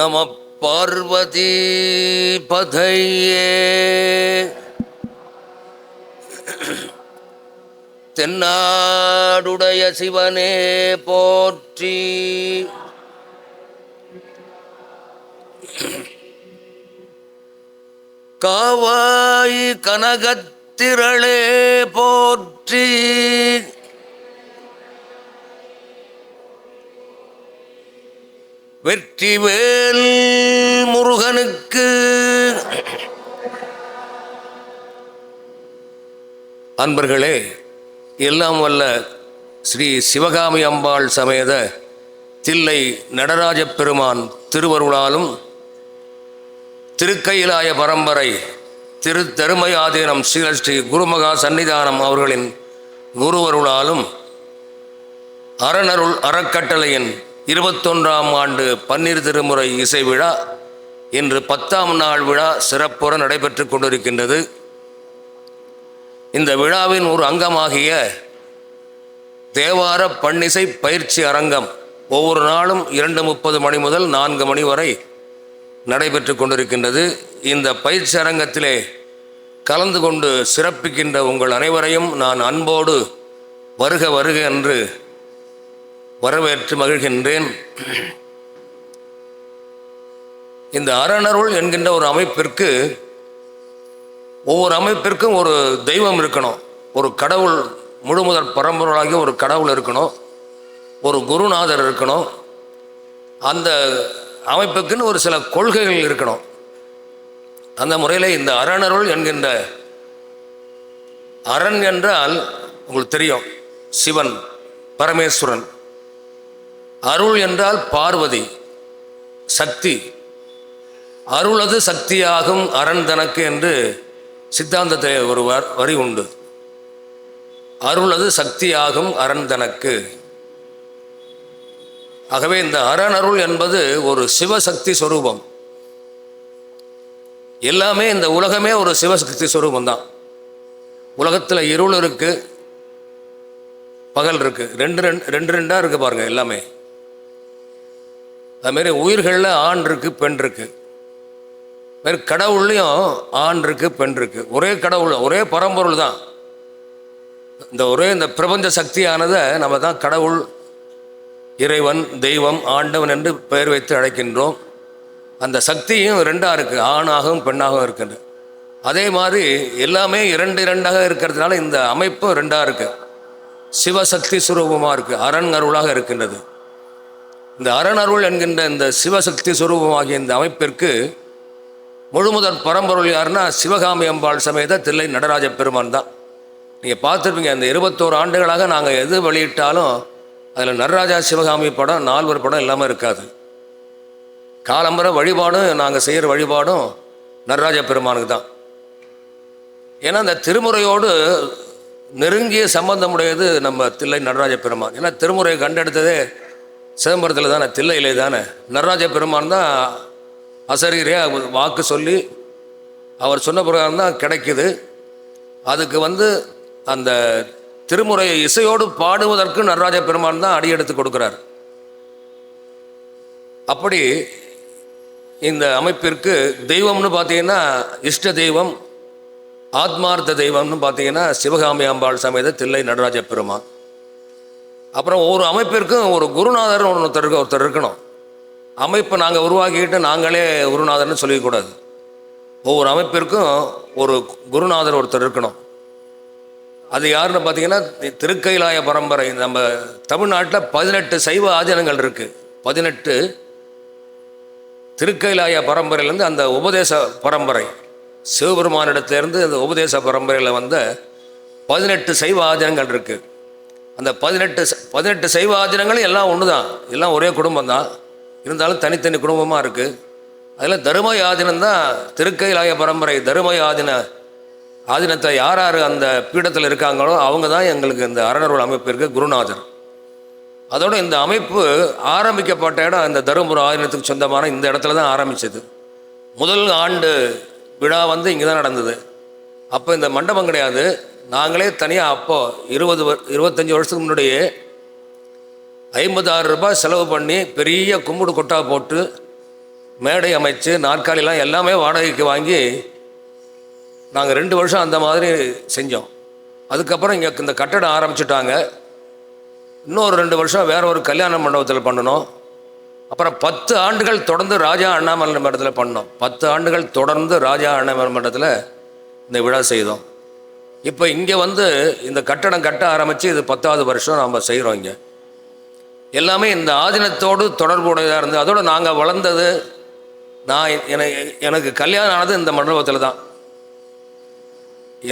நம பார்வதி பதையே. தென்னாடுடைய சிவனே போற்றி. காவாய் கனகத்திரளே போற்றி. வெற்றிவேல் முருகனுக்கு. அன்பர்களே, எல்லாம் வல்ல ஸ்ரீ சிவகாமி அம்பாள் சமேத தில்லை நடராஜ பெருமான் திருவருளாலும் திருக்கையிலாய பரம்பரை திரு தருமயாதீனம் ஸ்ரீ குருமகா சன்னிதானம் அவர்களின் குருவருளாலும் அறநருள் அறக்கட்டளையின் 21ஆம் ஆண்டு பன்னீர் திருமுறை இசை விழா இன்று 10ஆம் நாள் விழா சிறப்புற நடைபெற்று கொண்டிருக்கின்றது. இந்த விழாவின் ஒரு அங்கமாகிய தேவார பன்னிசை பயிற்சி அரங்கம் ஒவ்வொரு நாளும் 2:30 மணி முதல் 4 மணி வரை நடைபெற்று கொண்டிருக்கின்றது. இந்த பயிற்சி அரங்கத்திலே கலந்து கொண்டு சிறப்பிக்கின்ற உங்கள் அனைவரையும் நான் அன்போடு வருக வருக என்று வரவேற்று மகிழ்கின்றேன். இந்த அறநருள் என்கின்ற ஒரு அமைப்பிற்கு, ஒவ்வொரு அமைப்பிற்கும் ஒரு தெய்வம் இருக்கணும், ஒரு கடவுள், முழுமுதற் பரம்பொருளாகிய ஒரு கடவுள் இருக்கணும், ஒரு குருநாதர் இருக்கணும். அந்த அமைப்புக்குன்னு ஒரு சில கொள்கைகள் இருக்கணும். அந்த முறையில் இந்த அறநருள் என்கின்ற, அரண் என்றால் உங்களுக்கு தெரியும், சிவன் பரமேஸ்வரன். அருள் என்றால் பார்வதி சக்தி. அருளது சக்தியாகும் அரண் தனக்கு என்று சித்தாந்தத்தில் ஒரு வரி உண்டு. அருளது சக்தியாகும் அரண் தனக்கு. ஆகவே இந்த அரணருள் என்பது ஒரு சிவசக்தி சொரூபம். எல்லாமே, இந்த உலகமே ஒரு சிவசக்தி சொரூபம் தான். உலகத்தில் இருள் இருக்கு, பகல் இருக்கு, ரெண்டா இருக்கு பாருங்க. எல்லாமே அதுமாரி உயிர்களில் ஆண் இருக்கு, பெண் இருக்கு. மாரி கடவுள்லையும் ஆண் இருக்கு, பெண் இருக்கு. ஒரே கடவுள், ஒரே பரம்பொருள் தான். இந்த பிரபஞ்ச சக்தியானதை நம்ம தான் கடவுள், இறைவன், தெய்வம், ஆண்டவன் என்று பெயர் வைத்து அழைக்கின்றோம். அந்த சக்தியும் ரெண்டாக இருக்குது, ஆணாகவும் பெண்ணாகவும் இருக்குது. அதே மாதிரி எல்லாமே இரண்டாக இருக்கிறதுனால இந்த அமைப்பு ரெண்டாக இருக்குது. சிவசக்தி சுரூபமாக இருக்குது, அரண் அருளாக இருக்கின்றது. இந்த அரணருள் என்கின்ற இந்த சிவசக்தி சுரூபமாகிய இந்த அமைப்பிற்கு முழுமுதற் பரம்பொருள் யாருன்னா சிவகாமி அம்பாள் சமேத தில்லை நடராஜ பெருமான் தான். நீங்கள் பார்த்துருப்பீங்க, இந்த 21 ஆண்டுகளாக நாங்கள் எது வெளியிட்டாலும் அதில் நடராஜா சிவகாமி படம், 4 படம் இல்லாமல் இருக்காது. காலம்பர வழிபாடும், நாங்கள் செய்கிற வழிபாடும் நடராஜ பெருமானுக்கு தான். ஏன்னா இந்த திருமுறையோடு நெருங்கிய சம்பந்தமுடையது நம்ம தில்லை நடராஜ பெருமான். ஏன்னா திருமுறையை கண்டெடுத்ததே சிதம்பரத்தில் தானே, தில்லையிலே தானே. நடராஜ பெருமான் தான் அசரீரே வாக்கு சொல்லி அவர் சொன்ன பிரகாரம் தான் கிடைக்குது. அதுக்கு அந்த திருமுறையை இசையோடு பாடுவதற்கு நடராஜ பெருமான் தான் அடி எடுத்து கொடுக்குறார். அப்படி இந்த அமைப்பிற்கு தெய்வம்னு பார்த்தீங்கன்னா, இஷ்ட தெய்வம், ஆத்மார்த்த தெய்வம்னு பார்த்தீங்கன்னா சிவகாமி அம்பாள் சமேத தில்லை நடராஜ பெருமான். அப்புறம் ஒவ்வொரு அமைப்பிற்கும் ஒரு குருநாதர் ஒருத்தர் இருக்கணும். அமைப்பை நாங்கள் உருவாக்கிட்டு நாங்களே குருநாதர்னு சொல்லிக்கூடாது. ஒவ்வொரு அமைப்பிற்கும் ஒரு குருநாதர் ஒருத்தர் இருக்கணும். அது யாருன்னு பார்த்தீங்கன்னா திருக்கையிலாய பரம்பரை. நம்ம தமிழ்நாட்டில் 18 சைவ ஆதீனங்கள் இருக்குது. 18 திருக்கையிலாய பரம்பரையிலேருந்து அந்த உபதேச பரம்பரை, சிவபெருமானிடத்திலேருந்து அந்த உபதேச பரம்பரையில் வந்த 18 சைவ ஆதீனங்கள் இருக்குது. அந்த 18 சைவ ஆதீனங்களும் எல்லாம் ஒன்று தான், எல்லாம் ஒரே குடும்பம் தான். இருந்தாலும் தனித்தனி குடும்பமாக இருக்குது. அதில் தரும ஆதீனம் தான் திருக்கையிலாய பரம்பரை. தரும ஆதீனத்தை யார் அந்த பீடத்தில் இருக்காங்களோ அவங்க தான் எங்களுக்கு இந்த அறநருள் அமைப்பிற்கு குருநாதர். அதோட இந்த அமைப்பு ஆரம்பிக்கப்பட்ட இடம் இந்த தருமபுர ஆதீனத்துக்கு சொந்தமான இந்த இடத்துல தான் ஆரம்பித்தது. முதல் ஆண்டு விழா இங்கே தான் நடந்தது. அப்போ இந்த மண்டபம் கிடையாது, நாங்களே தனியாக அப்போது 25 வருஷத்துக்கு முன்னாடியே 56 ரூபாய் செலவு பண்ணி பெரிய கும்பிடு கொட்டா போட்டு மேடை அமைச்சு நாற்காலிலாம் எல்லாமே வாடகைக்கு வாங்கி நாங்கள் 2 வருஷம் அந்த மாதிரி செஞ்சோம். அதுக்கப்புறம் இங்கே இந்த கட்டடம் ஆரம்பிச்சுட்டாங்க. இன்னொரு 2 வருஷம் வேற ஒரு கல்யாண மண்டபத்தில் பண்ணணும். அப்புறம் 10 ஆண்டுகள் தொடர்ந்து ராஜா அண்ணாமலை மண்டபத்தில் பண்ணோம். 10 ஆண்டுகள் தொடர்ந்து ராஜா அண்ணாமலை மண்டபத்தில் இந்த விழா செய்தோம். இப்போ இங்கே வந்து இந்த கட்டடம் கட்ட ஆரம்பித்து இது 10வது வருஷம் நாம் செய்கிறோம். இங்கே எல்லாமே இந்த ஆதீனத்தோடு தொடர்புடையதாக இருந்து அதோடு நாங்கள் வளர்ந்தது. எனக்கு கல்யாணம் ஆனது இந்த மண்டபத்தில் தான்.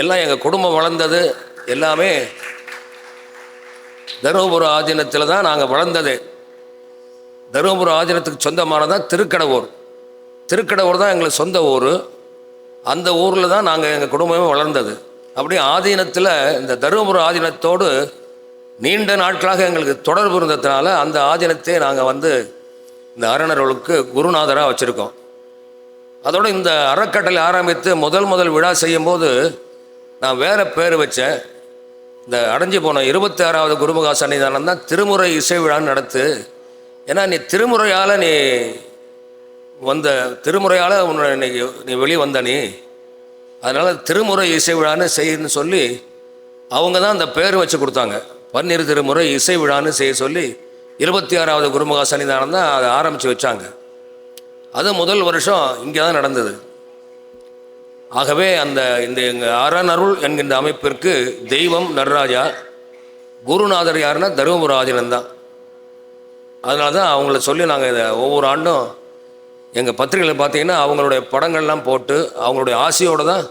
எல்லாம் எங்கள் குடும்பம் வளர்ந்தது எல்லாமே தருமபுர ஆதீனத்தில் தான் நாங்கள் வளர்ந்தது. தருமபுர ஆதீனத்துக்கு சொந்தமானதான் திருக்கடவூர். திருக்கடவூர் தான் எங்களுக்கு சொந்த ஊர். அந்த ஊரில் தான் நாங்கள் எங்கள் குடும்பமே வளர்ந்தது. அப்படியே ஆதீனத்தில் இந்த தருமபுர ஆதீனத்தோடு நீண்ட நாட்களாக எங்களுக்கு தொடர்பு இருந்ததுனால அந்த ஆதீனத்தை நாங்கள் வந்து இந்த அறநர்களுக்கு குருநாதராக வச்சுருக்கோம். அதோடு இந்த அறக்கட்டளை ஆரம்பித்து முதல் விழா செய்யும்போது நான் வேறு பேர் வச்சேன். இந்த அடைஞ்சு போன 26வது குருமுகா சன்னிதானம் தான் திருமுறை இசை விழான்னு நடத்து. ஏன்னா நீ திருமுறையால் திருமுறையால் நீ வெளியே வந்த நீ, அதனால் திருமுறை இசை விழான்னு செய்யணும்னு சொல்லி அவங்க தான் அந்த பேர் வச்சு கொடுத்தாங்க. பன்னிரு திருமுறை இசை விழான்னு செய்ய சொல்லி 26வது குருமுகா சன்னிதானம் தான் அதை ஆரம்பித்து வச்சாங்க. அது முதல் வருஷம் இங்கே தான் நடந்தது. ஆகவே இந்த எங்கள் அறநருள் என்கின்ற அமைப்பிற்கு தெய்வம் நடராஜா, குருநாதர் யாருன்னா தருமபுர ஆதீனம்தான். அதனால தான் அவங்கள சொல்லி நாங்கள் இதை ஒவ்வொரு ஆண்டும் எங்கள் பத்திரிகையில் பார்த்தீங்கன்னா அவங்களுடைய படங்கள்லாம் போட்டு அவங்களுடைய ஆசையோடு தான்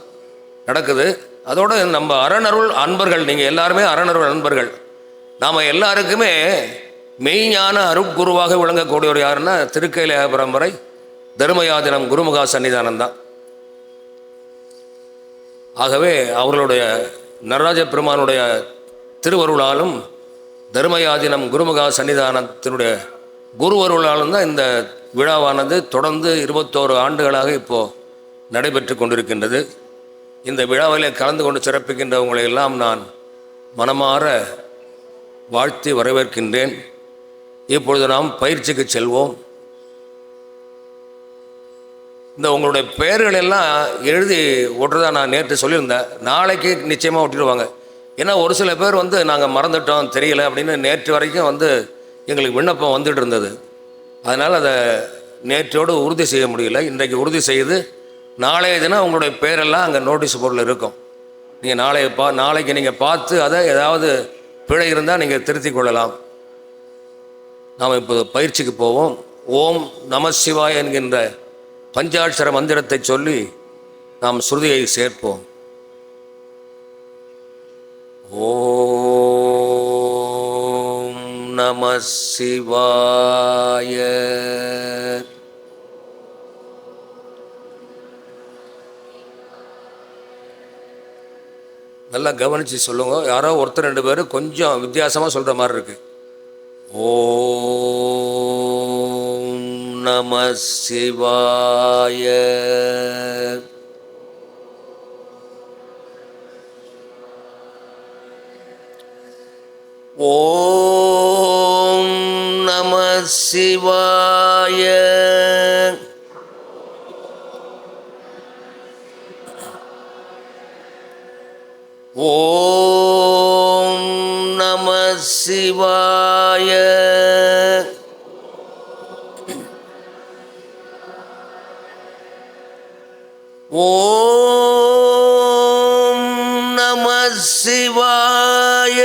நடக்குது. அதோடு நம்ம அறநருள் அன்பர்கள், நீங்கள் எல்லாருமே அறநருள் அன்பர்கள். நாம் எல்லாருக்குமே மெய்ஞான அருட்குருவாக விளங்கக்கூடியவர் யாருன்னா திருக்கையில பரம்பரை தர்மயாதினம் குருமுகா சன்னிதானம் தான். ஆகவே அவர்களுடைய நடராஜ பெருமானுடைய திருவருளாலும் தர்மயாதினம் குருமுகா சன்னிதானத்தினுடைய குருவருளாலும் தான் இந்த விழாவானது தொடர்ந்து 21 ஆண்டுகளாக இப்போது நடைபெற்று கொண்டிருக்கின்றது. இந்த விழாவிலே கலந்து கொண்டு சிறப்பிக்கின்ற உங்களை எல்லாம் நான் மனமாற வாழ்த்தி வரவேற்கின்றேன். இப்பொழுது நாம் பயிற்சிக்கு செல்வோம். இந்த உங்களுடைய பெயர்கள் எல்லாம் எழுதி ஓட்டுறதா நான் நேற்று சொல்லியிருந்தேன். நாளைக்கு நிச்சயமாக ஒட்டிடுவாங்க. ஏன்னா ஒரு சில பேர் வந்து நாங்கள் மறந்துட்டோம் தெரியல அப்படின்னு நேற்று வரைக்கும் வந்து எங்களுக்கு விண்ணப்பம் வந்துட்டு இருந்தது. அதனால் அதை நேற்றோடு உறுதி செய்ய முடியல. இன்றைக்கு உறுதி செய்து நாளைய தினம் உங்களுடைய பேரெல்லாம் அங்கே நோட்டீஸ் போர்டில் இருக்கும். நீங்கள் நாளைக்கு நீங்கள் பார்த்து அதை ஏதாவது பிழை இருந்தால் நீங்கள் திருத்திக் கொள்ளலாம். நாம் இப்போது பயிற்சிக்கு போவோம். ஓம் நம சிவாய என்கின்ற பஞ்சாட்சர மந்திரத்தை சொல்லி நாம் ஸ்ருதியை சேர்ப்போம். ஓம் நம சிவாய. நல்லா கவனித்து சொல்லுங்க. யாரோ ஒருத்தர் 2 பேர் கொஞ்சம் வித்தியாசமாக சொல்கிற மாதிரி இருக்கு. ஓம் நம சிவாய. ஓம் நம சிவாய. ஓம் நம சிவாய. ஓம் நம சிவாய.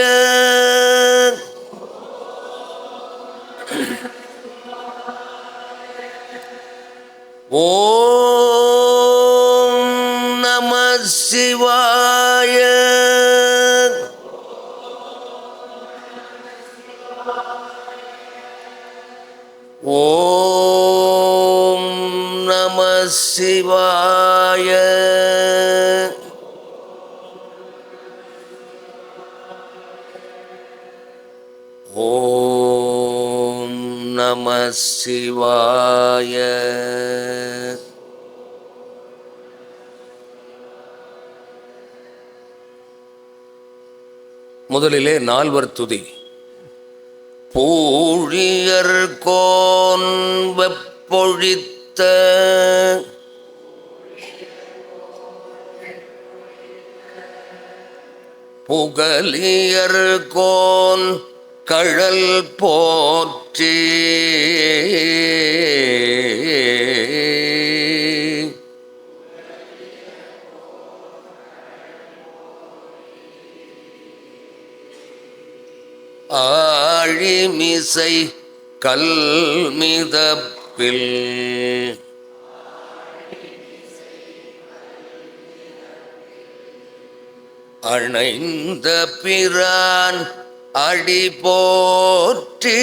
ஓம் நம சிவாய. ஓம் நம சிவாய. ஓம் நம சிவாய. முதலிலே 4வர் துதி. பூழியர் கோன் வெப்பொழித்த புகலியர் கோன் கழல் போற்றி. ஆழிமிசை கல்மிதப்பில் அணைந்த பிரான் அடி போற்றி.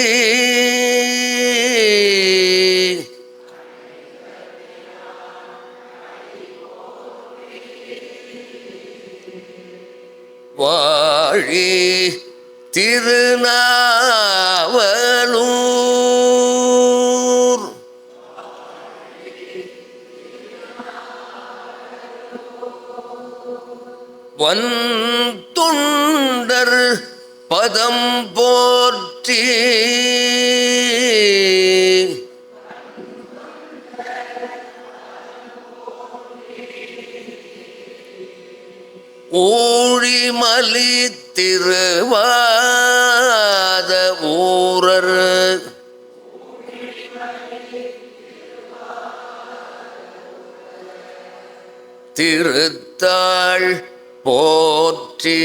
வாழி திருநாவலூர் வன்துண்டர் பதம் போற்றி. ஊழிமலி திருவாத ஊரர் திருத்தாள் போற்றி.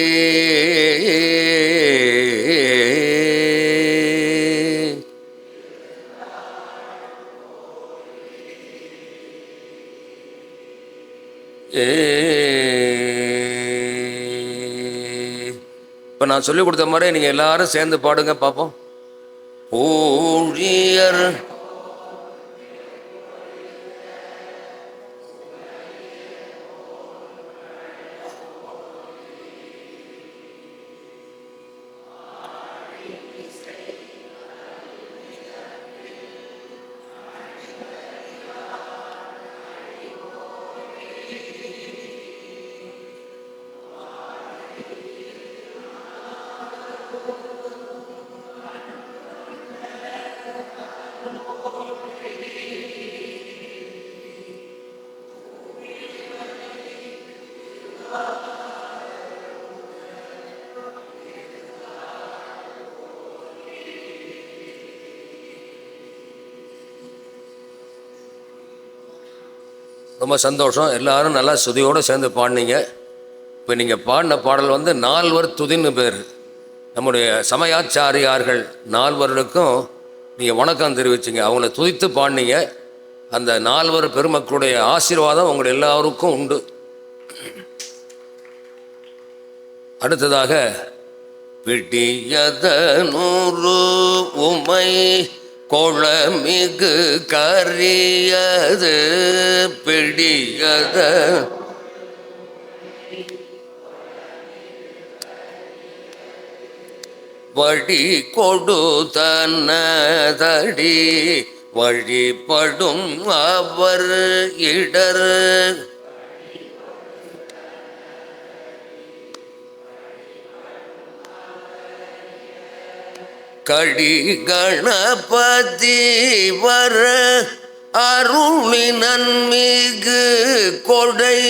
இப்போ நான் சொல்லி கொடுத்த மாதிரி நீங்கள் எல்லாரும் சேர்ந்து பாடுங்க பார்ப்போம். ஊழியர் ரொம்ப சந்தோஷம். எல்லாரும் நல்லா சுதியோடு சேர்ந்து பாடினீங்க. இப்போ நீங்கள் பாடின பாடல் வந்து நால்வர் துதின்னு பேர். நம்முடைய சமயாச்சாரியார்கள் நால்வருக்கும் நீங்கள் வணக்கம் தெரிவிச்சிங்க. அவங்கள துதித்து பாடினீங்க. அந்த நால்வர் பெருமக்களுடைய ஆசீர்வாதம் உங்கள் எல்லாருக்கும் உண்டு. அடுத்ததாக விடியதனூறு உமை கொளமிகு கரியது பிடியத வழி கொடுத்தனதடி வழிபடும் அவர் இடர் கடி கணபதி வர அருளினன் மிகு கொடை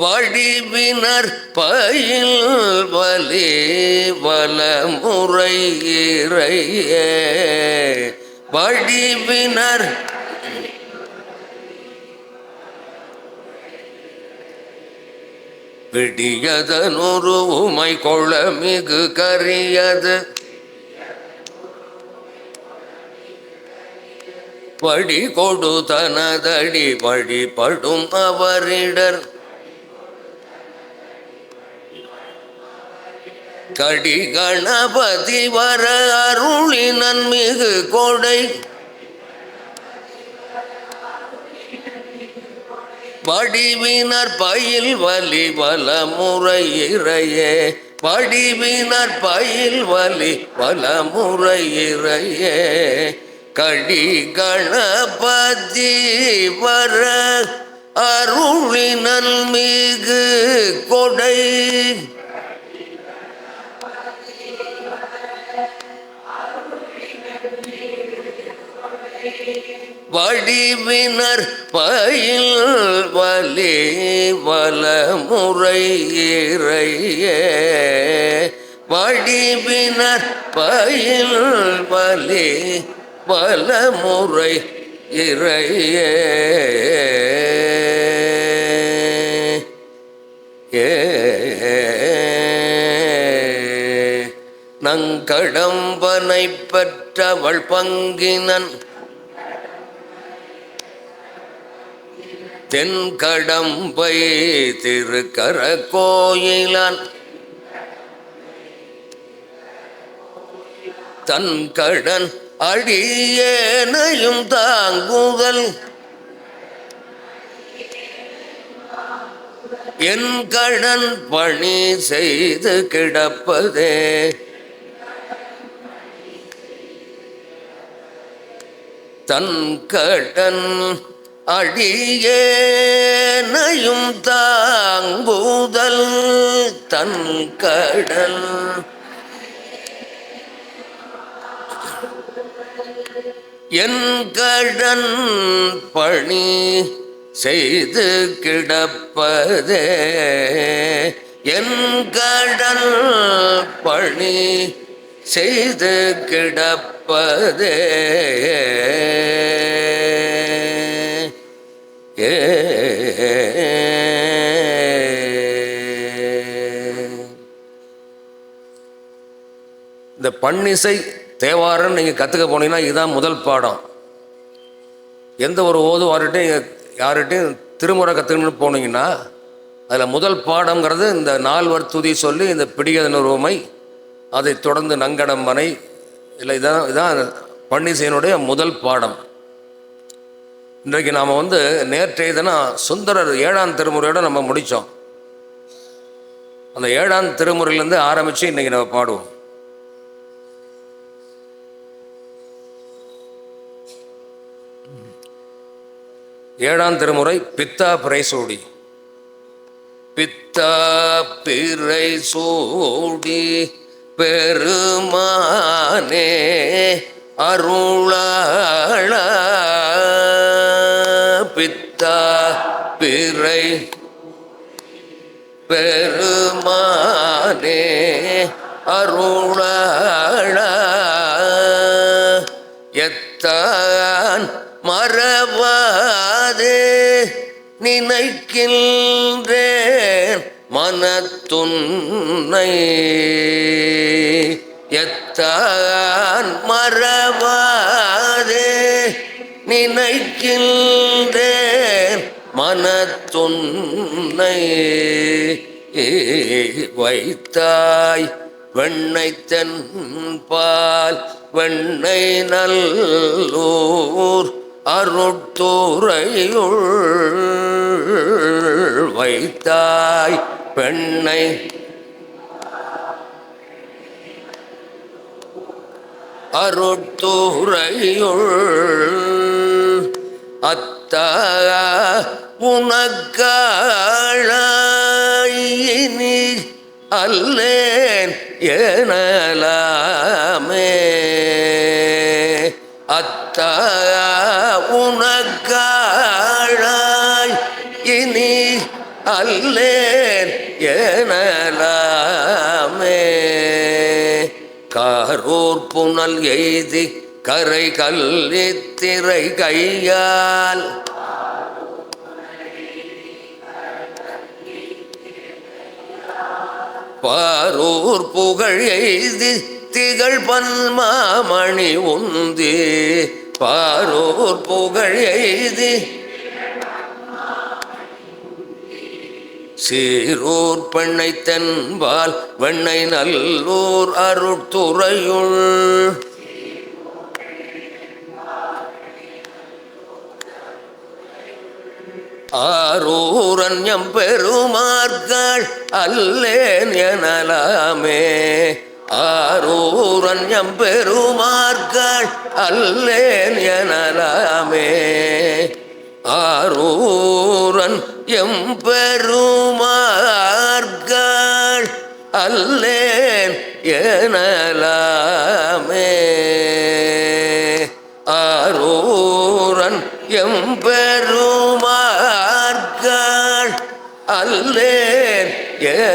வடிவினர் பயில் வலி வலமுறை இறையே வடிவினர் விடியதனொரு உமை கொள்ள மிகு கரியது வழி கொடு தனதடி வழிபடும் அவரிடர் கடி கணபதி வர அருளினன் மிகு கொடை வடிவினர் பயில் வலி வலமுறை இறையே வடிவினர் பயில் வலி வலமுறை இறையே கடி கணபதி வர அருளினன் மிகு கொடை வடிவினர் பயில் வலி வலமுறை இறையே. வடிவினர் பயில் வலி வலமுறை இறையே. நங்கடம்பனை பெற்றவள் பங்கினன் தென்கடம்பை திருக்கர கோயிலான் தன் கடன் அடியேனையும் தாங்குதல் என் கடன் பணி செய்து கிடப்பதே. தன் கடன் அடியேனையும் தாங்குதல் தன் கடன் என் கடன் பணி செய்து கிடப்பதே. என் கடன் பணி செய்து கிடப்பதே. இந்த பன்னிசை தேவாரம் நீங்கள் கற்றுக்க போனீங்கன்னா இதுதான் முதல் பாடம். எந்த ஒரு ஓதுவார்கிட்டையும் யார்கிட்டையும் திருமுறை கற்றுக்கணும்னு போனீங்கன்னா அதில் முதல் பாடங்கிறது இந்த நால்வர் துதி சொல்லி இந்த பிடிகதனுருவமை, அதை தொடர்ந்து நங்கடம்பனை, இல்லை இதான் பன்னிசையினுடைய முதல் பாடம். இன்றைக்கு நாம் நேற்றைய தினம் சுந்தரர் 7ஆம் திருமுறையோடு நம்ம முடித்தோம். அந்த 7ஆம் திருமுறையிலேருந்து ஆரம்பித்து இன்றைக்கி நம்ம பாடுவோம். ஏழாம் திருமுறை பித்தா பிறைசூடி. பித்தா பிறைசூடி பெருமானே அருளாள. பித்தா பிறை பெருமானே அருளாள. எத்தான் மறவாதே நினைக்கின்றேன் மனத்துன்னை. எத்தான் மறவாதே நினைக்கின்றேன் மனத்துன்னை. வைத்தாய் வெண்ணை தென்பால் வெண்ணை நல்லூர் அருட்துறையுள். வைத்தாய் பெண்ணை அருட்துறையுள். அத்தா உனக்காழி அல்லேன் எனலாமே. அத்தா உனக்காழாய் இனி அல்லேன் எனலாமே. காரூர் புனல் எய்தி கரை கல்லித்திரை கையால் பாரூர் புகழ் எய்தி திகழ் பன்மாமணி உந்தி. பாரூர் புகழ் எய்தி சீரூர் பெண்ணை தென்பால் வெண்ணை நல்லூர் அருட்துறையுள். ஆரூரன் எம்பெருமார்கள் அல்லேன் எனலாமே. ஆரூரன் எம்பெருமார்கள் அல்லேன் எனலாமே. ஆரூரன் எம்பெருமார்கள் அல்லேன் எனலாமே. ஆரூ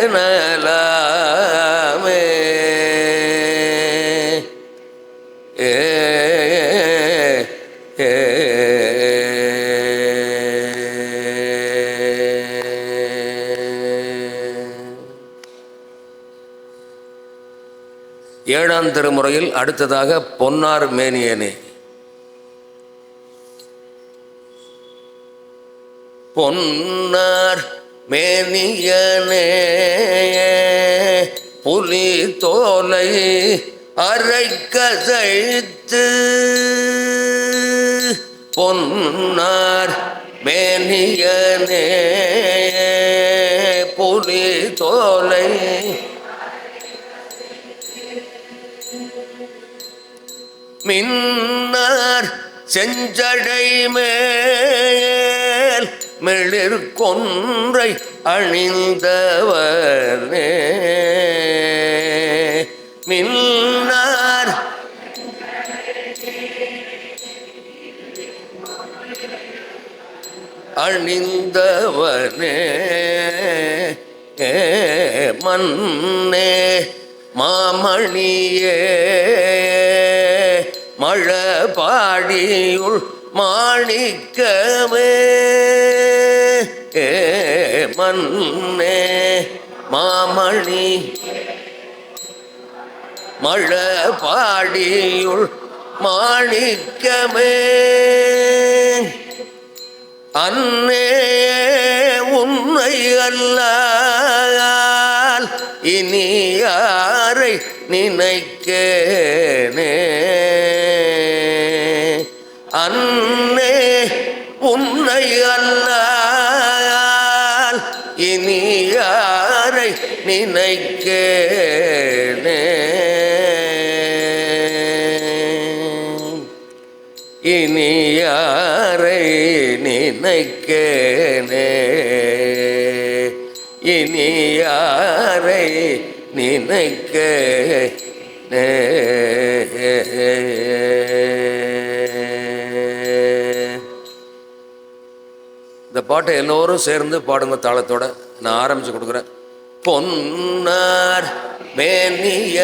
எனலாமே. ஏழாம் திருமுறையில் அடுத்ததாக பொன்னார் மேனியனே. பொன்னார் மேனியனே புலி தோலை அரைக்கசைத்து, பொன்னார் மேனியனே புலி தோலை மின்னார் செஞ்சடை மேல் மெளிர் கொன்றை அணிந்தவனே. மின்னார் அணிந்தவனே. மன்னே மாமணியே மழபாடியுள் மாணிக்கமே. மன்னே மாமணி மழபாடியுள் மாணிக்கமே. அன்னே உன்னை அல்லால் இனி யாரை நினைக்கேனே. அன்னே உன்னை அல்லால் இனி யாரை நினைக்கேனே. இனி யாரை நினைக்கேனே. இனி யாரை நினைக்கேனே. இந்த பாட்டை எல்லோரும் சேர்ந்து பாடுங்க தாளத்தோட. நான் ஆரம்பிச்சு கொடுக்குறேன். பொன்னார் மேனிய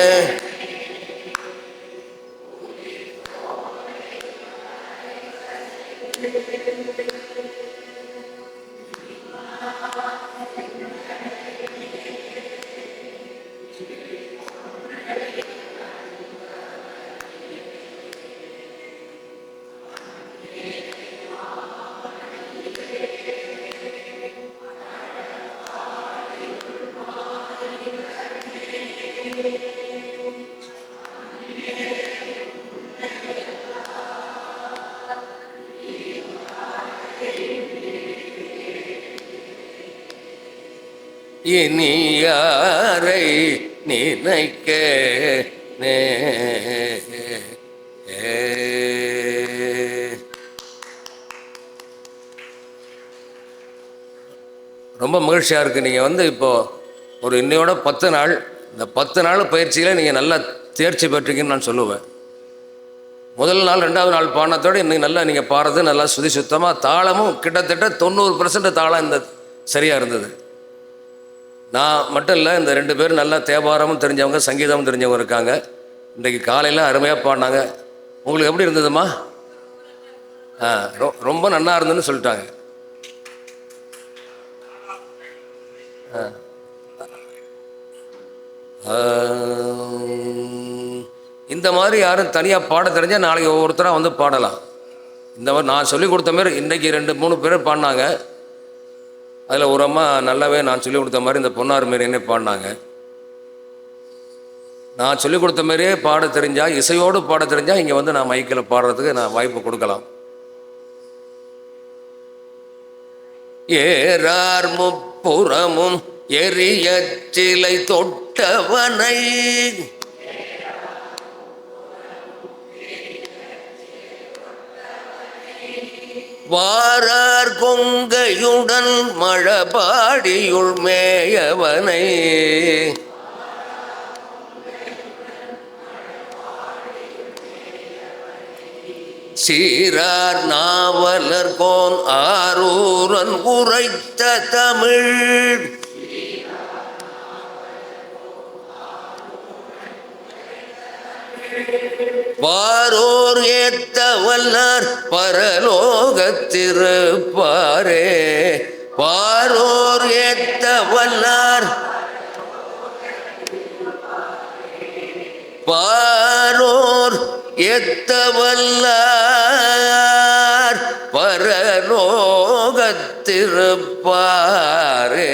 இனி யாரை நினைக்கேனே. ரொம்ப மகிழ்ச்சியாக இருக்குது. நீங்கள் இப்போது ஒரு இன்னையோட 10 நாள், இந்த 10 நாள் பயிற்சியில் நீங்கள் நல்லா தேர்ச்சி பெற்றிருக்கீங்கன்னு நான் சொல்லுவேன். முதல் நாள் 2வது நாள் பாடினத்தோடு இன்னைக்கு நல்லா நீங்கள் பாடுறது நல்லா சுதி சுத்தமாக, தாளமும் கிட்டத்தட்ட 90% தாளம் இந்த சரியாக இருந்தது. நான் மட்டும் இல்லை, இந்த 2 பேரும் நல்லா தேவாரமும் தெரிஞ்சவங்க, சங்கீதமும் தெரிஞ்சவங்க இருக்காங்க. இன்றைக்கு காலையில் அருமையாக பாடினாங்க. உங்களுக்கு எப்படி இருந்ததும்மா? ரொம்ப நல்லா இருந்ததுன்னு சொல்லிட்டாங்க. இந்த மாதிரி யாரும் தனியாக பாட தெரிஞ்சால் நாளைக்கு ஒவ்வொருத்தராக பாடலாம். இந்த மாதிரி நான் சொல்லிக் கொடுத்த மாதிரி இன்றைக்கி 2-3 பேர் பாடினாங்க. அதில் ஒரு அம்மா நல்லாவே நான் சொல்லிக் கொடுத்த மாதிரி இந்த பொன்னார் மேனியனே பாடினாங்க. நான் சொல்லிக் கொடுத்த மாதிரியே பாட தெரிஞ்சால், இசையோடு பாட தெரிஞ்சால் இங்கே நான் மைக்கில் பாடுறதுக்கு நான் வாய்ப்பு கொடுக்கலாம். ஏறார் முப்புறமும் எரிய சிலை தொட்டவனை வாரார் கொங்கையுடன் மழபாடியுள் மேயவனை சீரார் நாவலர் கோன் ஆரூரன் உரைத்த தமிழ் பாரோர் ஏத்த வல்லார் பரலோகத்திருப்பாரே. பாரோர் ஏத்த வல்லார், பாரோர் ஏத்த வல்லார் பரலோகத்திருப்பாரே.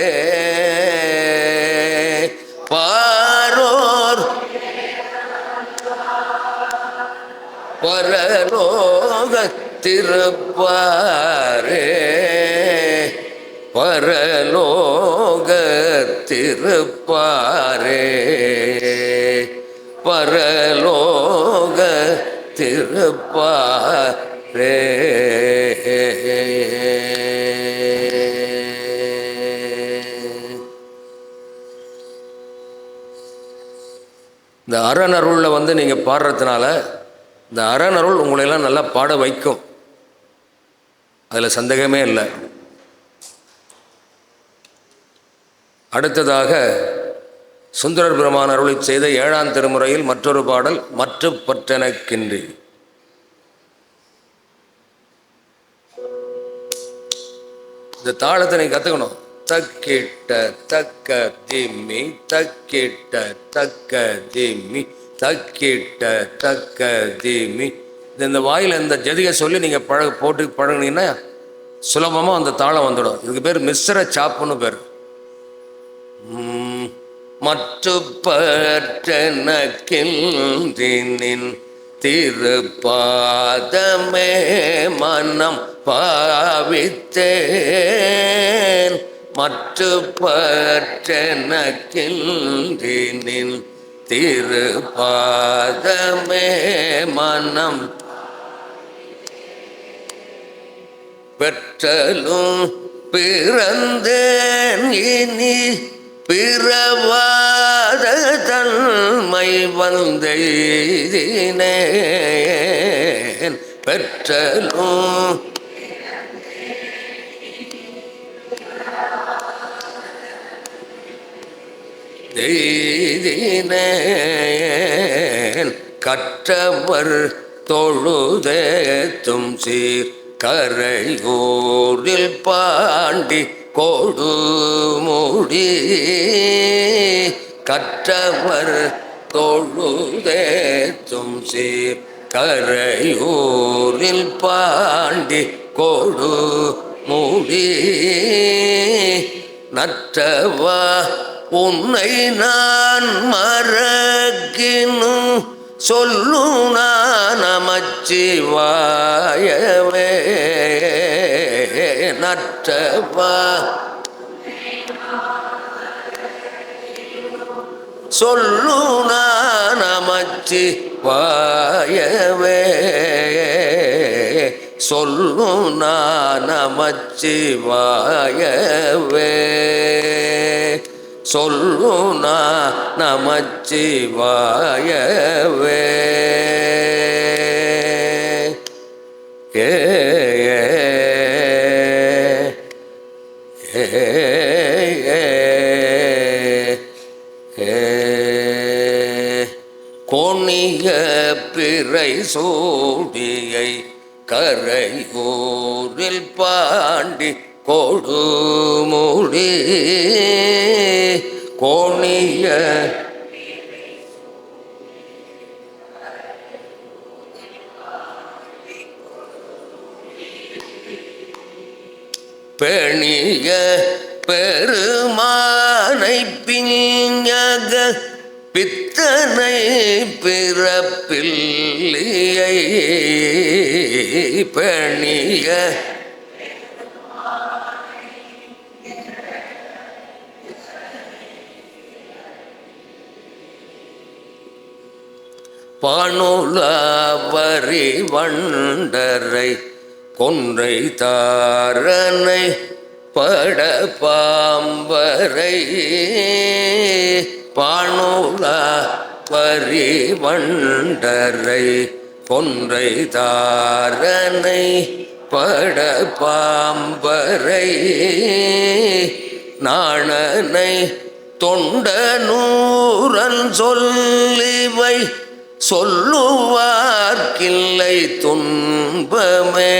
பாரோர் பரலோகத்திருப்பாரே. பரலோகத்திருப்பாரே. பரலோகத்திருப்பாரே. இந்த அறநருளில் வந்து நீங்கள் பாடுறதுனால இந்த அறநருள் உங்களையெல்லாம் நல்லா பாட வைக்கும், அதில் சந்தேகமே இல்லை. அடுத்ததாக சுந்தரர் பெருமான் அருளி செய்த 7ஆம் திருமுறையில் மற்றொரு பாடல், மற்ற பற்றெனக்கின்றி. இந்த தாளத்தை நீ கற்றுக்கணும். தக்கிட்ட தக்க திம்மி, தக்கிட்ட தக்க திம்மி, தக்கிட்ட தக்க திம்மி. இந்த வாயில் இந்த ஜதிகை சொல்லி நீங்கள் போட்டு பழகுனீங்கன்னா சுலபமாக அந்த தாளம் வந்துடும். இதுக்கு பேர் மிஸ்ர சாப்புன்னு பேர். மற்ற பற்றெனக்கின்றினின் திருப்பாதமே மனம் பாவித்தேன். மற்ற பற்றெனக்கின்றினின் திருப்பாதமே மனம் பெற்றலும் பிறந்தேன் இனி பிறவாத தன்மை வந்தேன். பெற்றலும் எய்தினேன். கற்றவர் தொழுதேத்தும் சீர் கரையூரில் பாண்டி கொடுமுடி. கற்றவர் தொழுதேத்தும் சீர் கரையூரில் பாண்டி கொடுமுடி. நற்றவா உன்னை நான் மறக்கினும் சொல்லும் நான் நமச்சிவாயவே. நற்றவா சொல்லும் நான் நமச்சிவாயவே. சொல்லும் நான் நமச்சிவாயவே. சொல்லும் நான் நமச்சிவாயவே. கோணிய பிறை சூடியை கரையூரில் பாண்டி கொடுமுடி. கோணிய பெணிய பெருமானை பிஞக பித்தனை பிறப்பில்லையை. பெணிய பானுலாவரி வண்டரை கொன்றை தாரனை பட பாம்பரை. பானுலாவரி வண்டரை கொன்றை தாரனை பட பாம்பரை. நாணனை தொண்ட நூறன் சொல்லிவை சொல்லுவார்க்கில்லை துன்பமே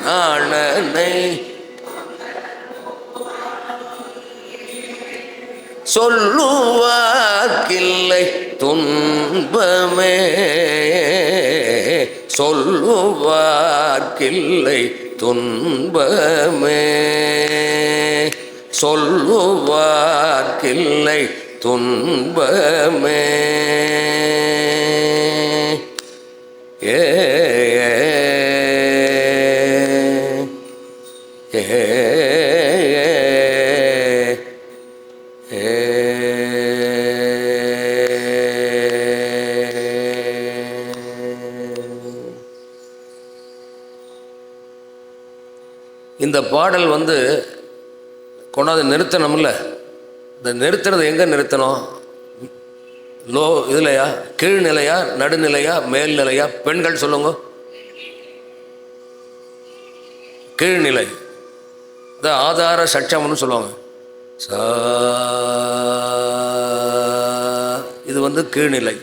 நாணனை, சொல்லுவார்க்கில்லை துன்பமே, சொல்லுவார்க்கில்லை துன்பமே, சொல்லுவார்க்கில்லை துன்பமே. ஏ இந்த பாடல் கொண்டாந்து நிறுத்தணும்ல. இந்த நிறுத்துறது எங்கே நிறுத்தணும்? லோ இதுலையா, கீழ்நிலையா, நடுநிலையா, மேல்நிலையா? பெண்கள் சொல்லுங்க. கீழ்நிலை. இந்த ஆதார சட்சம்னு சொல்லுவாங்க. சா இது கீழ்நிலை.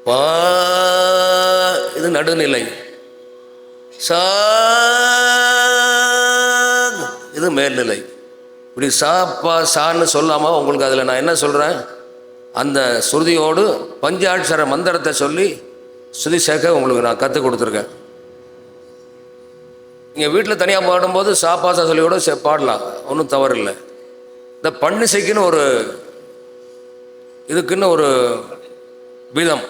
பா இது நடுநிலை. சா இது மேல்நிலை. இப்படி சா பா சான்னு சொல்லாமல் உங்களுக்கு அதில் நான் என்ன சொல்கிறேன், அந்த ஸ்ருதியோடு பஞ்சாட்சர மந்திரத்தை சொல்லி ஸ்ருதி சேர்க்க உங்களுக்கு நான் கற்றுக் கொடுத்துருக்கேன். நீங்கள் வீட்டில் தனியாக பாடும்போது சாப்பாசா சொல்லியோடு பாடலாம், ஒன்றும் தவறு இல்லை. இந்த பண்ணிசைக்குன்னு ஒரு இதுக்குன்னு ஒரு விதம்.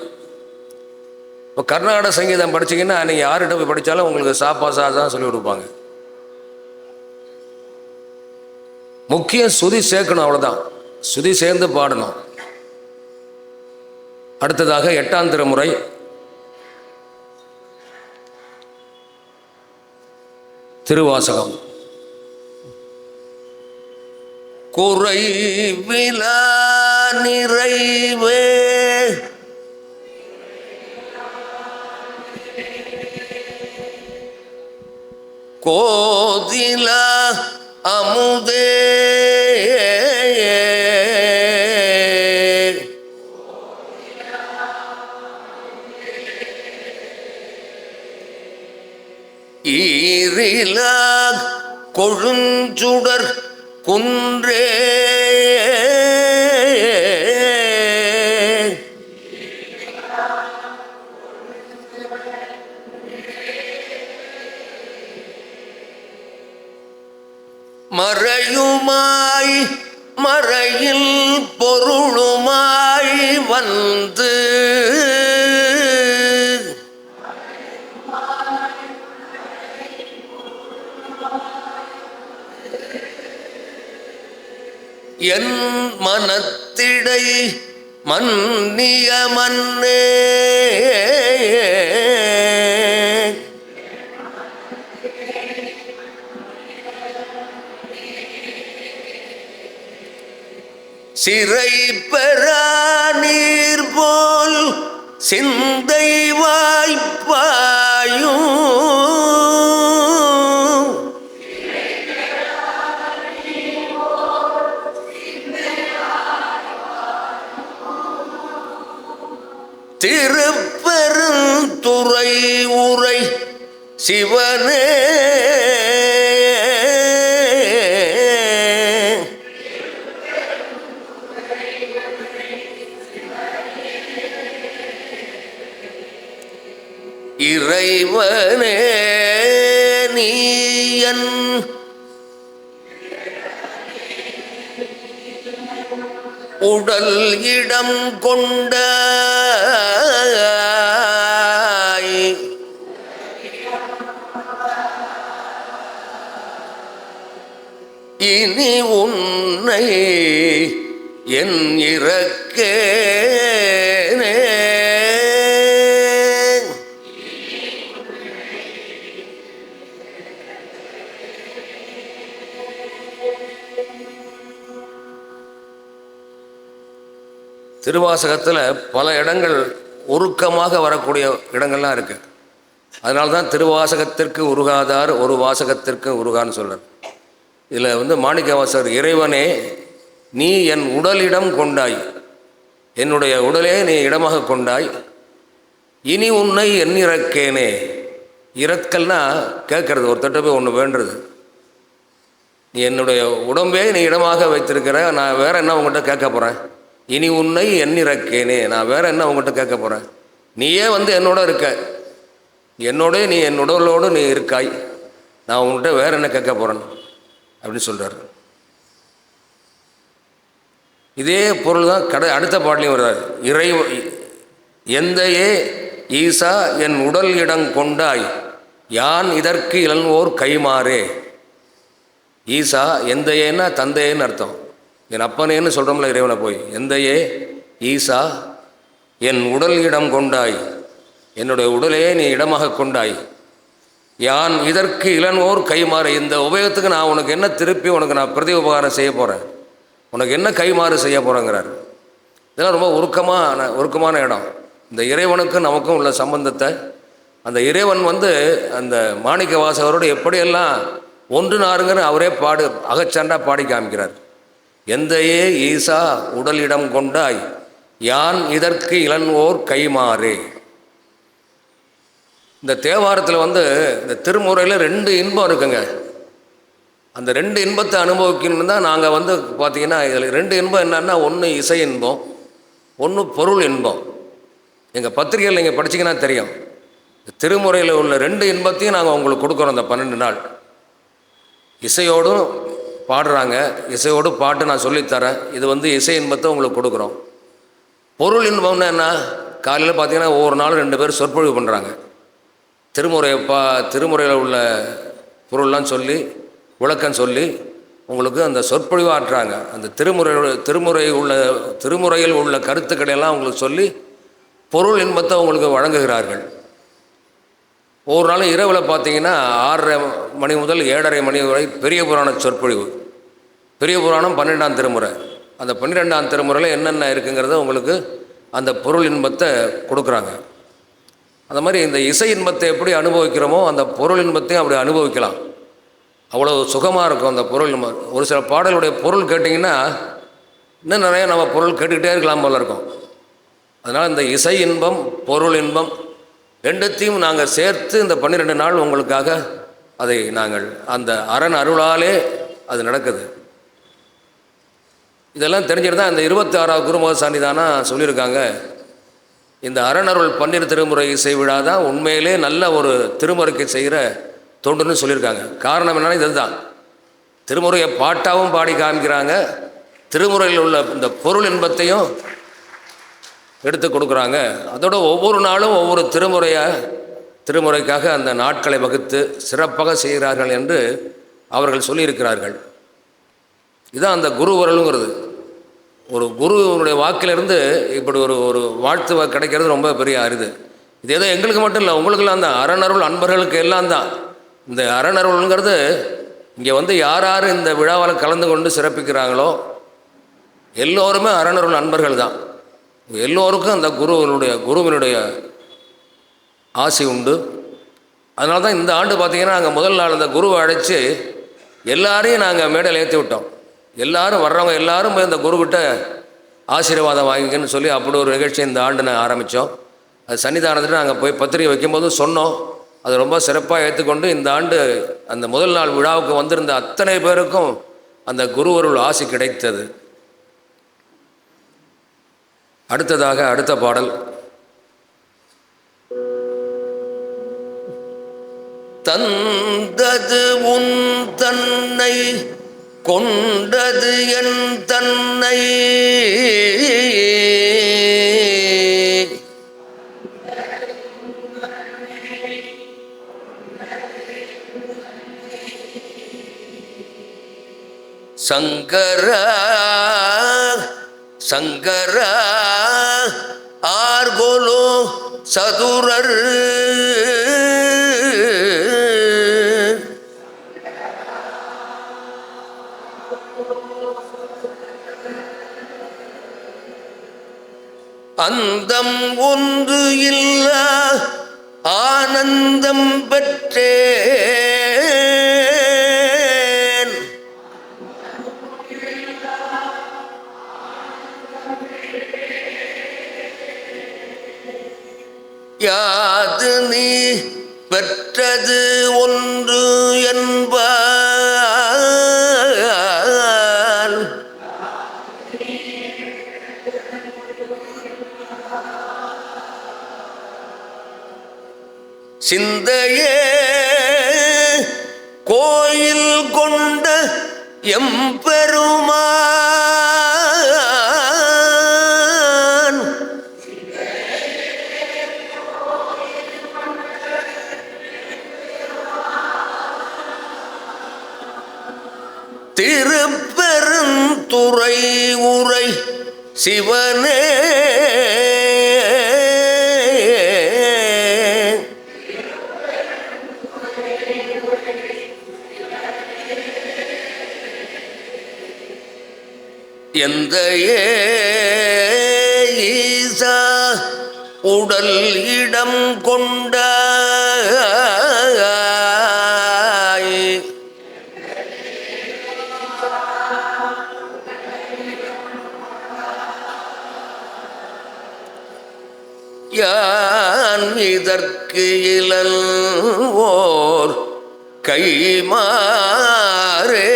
இப்போ கர்நாடக சங்கீதம் படிச்சிங்கன்னா நீங்கள் யார்கிட்ட போய் படித்தாலும் உங்களுக்கு சாப்பாசா தான் சொல்லி கொடுப்பாங்க. முக்கியம் சுதி சேர்க்கணும், அவ்வளோதான். சுதி சேர்ந்து பாடணும். அடுத்ததாக 8ஆம் திருமுறை திருவாசகம். குறைவிலா நிறைவே கோதிலா அமுதே ஈரிலா கொழுஞ்சுடர் குன்றே மறையுமாய் மறையில் பொருளுமாய் வந்து என் மனத்திடை மன்னிய மன்னே சிறை பெறா நீர் போல் சிந்தை வாய்ப்பாயும் திருப்பெருந்துறை உரை சிவனே இறைவனே நீயன் உடல் இடம் கொண்ட இனி உன்னை என் இறக்கேனே திருவாசகத்தில் பல இடங்கள் உருக்கமாக வரக்கூடிய இடங்கள்லாம் இருக்குது. அதனால தான் திருவாசகத்திற்கு உருகாதார் ஒரு வாசகத்திற்கு உருகான்னு சொல்கிறார். இதில் மாணிக்கவாசகர் இறைவனே நீ என் உடலிடம் கொண்டாய், என்னுடைய உடலே நீ இடமாக கொண்டாய், இனி உன்னை எண்ணிறக்கேனே. இறக்கல்னா கேட்கறது, ஒருத்தட்ட போய் ஒன்று வேண்டுறது. நீ என்னுடைய உடம்பே நீ இடமாக வைத்திருக்கிற, நான் வேற என்ன உங்கள்கிட்ட கேட்க போகிறேன்? இனி உன்னை எண்ணிறக்கேனே, நான் வேற என்ன உங்கள்கிட்ட கேட்க போகிறேன்? நீயே வந்து என்னோட இருக்க, என்னோட நீ என் உடலோடு நீ இருக்காய், நான் உங்கள்கிட்ட வேற என்ன கேட்க போகிறேன் அப்படின்னு சொல்கிறார். இதே பொருள் தான் அடுத்த பாடலையும் வருவார். எந்தையே ஈசா என் உடல் இடம் கொண்டாய், யான் இதற்கு இளன்வோர் கைமாறே. ஈசா எந்தையேன்னா தந்தையேன்னு அர்த்தம். என் அப்பனேன்னு சொல்கிறோம்ல இறைவனை போய், எந்தையே ஈசா என் உடல் இடம் கொண்டாய், என்னுடைய உடலையே நீ இடமாக கொண்டாய், யான் இதற்கு இளன்வோர் கைமாறு. இந்த உபயோகத்துக்கு நான் உனக்கு என்ன திருப்பி உனக்கு நான் பிரதி உபகாரம் செய்ய போகிறேன், உனக்கு என்ன கைமாறு செய்ய போகிறேங்கிறார். இதெல்லாம் ரொம்ப உருக்கமான இடம். இந்த இறைவனுக்கும் நமக்கும் உள்ள சம்பந்தத்தை அந்த இறைவன் வந்து அந்த மாணிக்க வாசகரோடு எப்படியெல்லாம் ஒன்று நாருங்கிற அவரே அகச்சாண்டா பாடி காமிக்கிறார். எந்தையே ஈசா உடல் இடம் கொண்டாய், யான் இதற்கு இளன்வோர் கைமாறே. இந்த தேவாரத்தில் வந்து இந்த திருமுறையில் 2 இன்பம் இருக்குங்க. அந்த 2 இன்பத்தை அனுபவிக்கணும்னு தான் நாங்கள் வந்து பார்த்திங்கன்னா இதில் 2 இன்பம் என்னன்னா, ஒன்று இசை இன்பம், ஒன்று பொருள் இன்பம். எங்கள் பத்திரிகையில் நீங்கள் படிச்சிங்கன்னா தெரியும், திருமுறையில் உள்ள 2 இன்பத்தையும் நாங்கள் உங்களுக்கு கொடுக்குறோம். அந்த 12 நாள் இசையோடும் பாடுறாங்க, இசையோடு பாட்டு நான் சொல்லித்தரேன். இது வந்து இசை இன்பத்தை உங்களுக்கு கொடுக்குறோம். பொருள் இன்பம்னா என்ன, காலையில் பார்த்தீங்கன்னா ஒவ்வொரு நாளும் 2 பேர் சொற்பொழிவு பண்ணுறாங்க. திருமுறையில் உள்ள பொருள்லாம் சொல்லி விளக்கம் சொல்லி உங்களுக்கு அந்த சொற்பொழிவு ஆற்றுறாங்க. அந்த திருமுறையில் உள்ள கருத்துக்களை எல்லாம் உங்களுக்கு சொல்லி பொருள் இன்பத்தை உங்களுக்கு வழங்குகிறார்கள். ஒவ்வொரு நாளும் இரவில் பார்த்தீங்கன்னா 6:30 மணி முதல் 7:30 மணி வரை பெரிய புராண சொற்பொழிவு. பெரிய புராணம் 12ஆம் திருமுறை. அந்த 12ஆம் திருமுறையில் என்னென்ன இருக்குங்கிறத உங்களுக்கு அந்த பொருள் இன்பத்தை கொடுக்குறாங்க. அந்த மாதிரி இந்த இசை இன்பத்தை எப்படி அனுபவிக்கிறோமோ அந்த பொருள் இன்பத்தையும் அப்படி அனுபவிக்கலாம். அவ்வளோ சுகமாக இருக்கும் அந்த பொருள் இன்பம். ஒரு சில பாடலுடைய பொருள் கேட்டிங்கன்னா இன்னும் நிறைய நம்ம பொருள் கேட்டுக்கிட்டே இருக்கலாம் போல இருக்கும். அதனால் இந்த இசை இன்பம் பொருள் இன்பம் 2த்தையும் நாங்கள் சேர்த்து இந்த 12 நாள் உங்களுக்காக அதை நாங்கள் அந்த அரண் அருளாலே அது நடக்குது. இதெல்லாம் தெரிஞ்சுட்டு தான் இந்த 26ஆவது குருமுக சன்னிதானா சொல்லியிருக்காங்க, இந்த அரணருள் 12 திருமுறை இசை விழா தான் உண்மையிலே நல்ல ஒரு திருமுறைக்கு செய்கிற தொண்டுன்னு சொல்லியிருக்காங்க. காரணம் என்னன்னா இதுதான், திருமுறையை பாட்டாகவும் பாடி காமிக்கிறாங்க, திருமுறையில் உள்ள இந்த பொருள் இன்பத்தையும் எடுத்து கொடுக்குறாங்க. அதோட ஒவ்வொரு நாளும் ஒவ்வொரு திருமுறைக்காக அந்த நாட்களை வகுத்து சிறப்பாக செய்கிறார்கள் என்று அவர்கள் சொல்லியிருக்கிறார்கள். இதுதான் அந்த குருவருளுங்கிறது. ஒரு குருவனுடைய வாக்கிலிருந்து இப்படி ஒரு வாழ்த்து கிடைக்கிறது ரொம்ப பெரிய அரிது. இது ஏதோ எங்களுக்கு மட்டும் இல்லை, உங்களுக்கெல்லாம் தான், அரணருள் அன்பர்களுக்கு எல்லாம் தான். இந்த அரணருள்ங்கிறது இங்கே வந்து யார் யார் இந்த விழாவில் கலந்து கொண்டு சிறப்பிக்கிறாங்களோ எல்லோருமே அரணருள் அன்பர்கள் தான். எல்லோருக்கும் அந்த குருவினுடைய ஆசி உண்டு. அதனால தான் இந்த ஆண்டு பார்த்திங்கன்னா நாங்கள் முதல் நாள் அந்த குருவை அழைச்சி எல்லாரையும் நாங்கள் மேடையில் ஏற்றி விட்டோம். எல்லாரும் வர்றவங்க எல்லாரும் போய் அந்த குருக்கிட்ட ஆசீர்வாதம் வாங்கிக்கன்னு சொல்லி அப்படி ஒரு நிகழ்ச்சி இந்த ஆண்டு நாங்கள் ஆரம்பித்தோம். அது சன்னிதானத்தில் நாங்கள் போய் பத்திரிகை வைக்கும்போது சொன்னோம். அது ரொம்ப சிறப்பாக ஏற்றுக்கொண்டு இந்த ஆண்டு அந்த முதல் நாள் விழாவுக்கு வந்திருந்த அத்தனை பேருக்கும் அந்த குருவருள் ஆசி கிடைத்தது. அடுத்ததாக அடுத்த பாடல், தந்தது உன் தன்னை கொண்டது என் தன்னை சங்கரா சங்கரா ஆர்கோலோ சதுரர் அந்தம் ஒன்று இல்லா ஆனந்தம் பெற்றேன் யாது நீ பெற்றது ஒன்று என்பால் சிந்தையே கோயில் கொண்ட எம்பெருமான் திருப்பெருந்துறை உரை சிவனே எந்த ஈசா உடல் இடம் கொண்ட யான் இதற்கு இலல்வோர் கைமாறே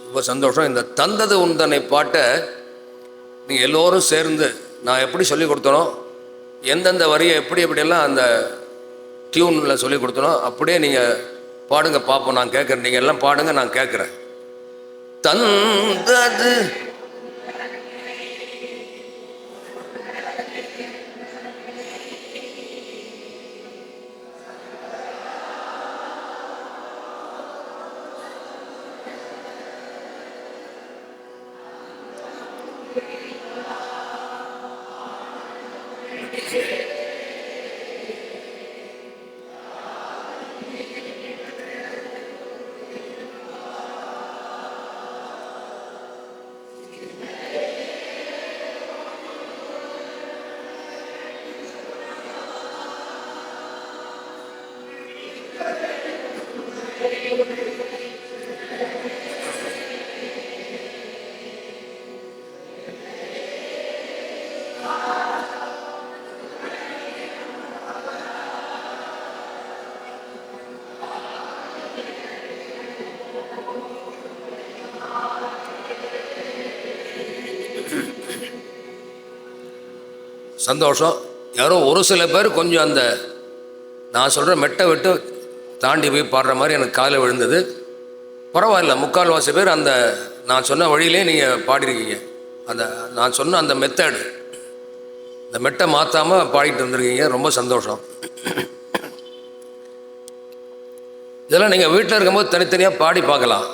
ரொம்ப சந்தோஷம். இந்த தந்தது உந்தனை பாட்டை நீங்கள் எல்லோரும் சேர்ந்து நான் எப்படி சொல்லி கொடுத்தனோ, எந்தெந்த வரியை எப்படியெல்லாம் அந்த டியூனில் சொல்லி கொடுத்தனோ அப்படியே நீங்கள் பாடுங்க பார்ப்போம். நான் கேட்குறேன், நீங்கள் எல்லாம் பாடுங்க, நான் கேட்குறேன். தந்தது சந்தோஷம். யாரோ ஒரு சில பேர் கொஞ்சம் அந்த நான் சொல்கிற மெட்டை விட்டு தாண்டி போய் பாடுற மாதிரி எனக்கு காலை விழுந்தது. பரவாயில்ல, முக்கால்வாசி பேர் அந்த நான் சொன்ன வழியிலே நீங்கள் பாடிருக்கீங்க. அந்த நான் சொன்ன அந்த மெத்தடு, இந்த மெட்டை மாற்றாமல் பாடிட்டு இருந்திருக்கீங்க. ரொம்ப சந்தோஷம். இதெல்லாம் நீங்கள் வீட்டில் இருக்கும்போது தனித்தனியாக பாடி பார்க்கலாம்.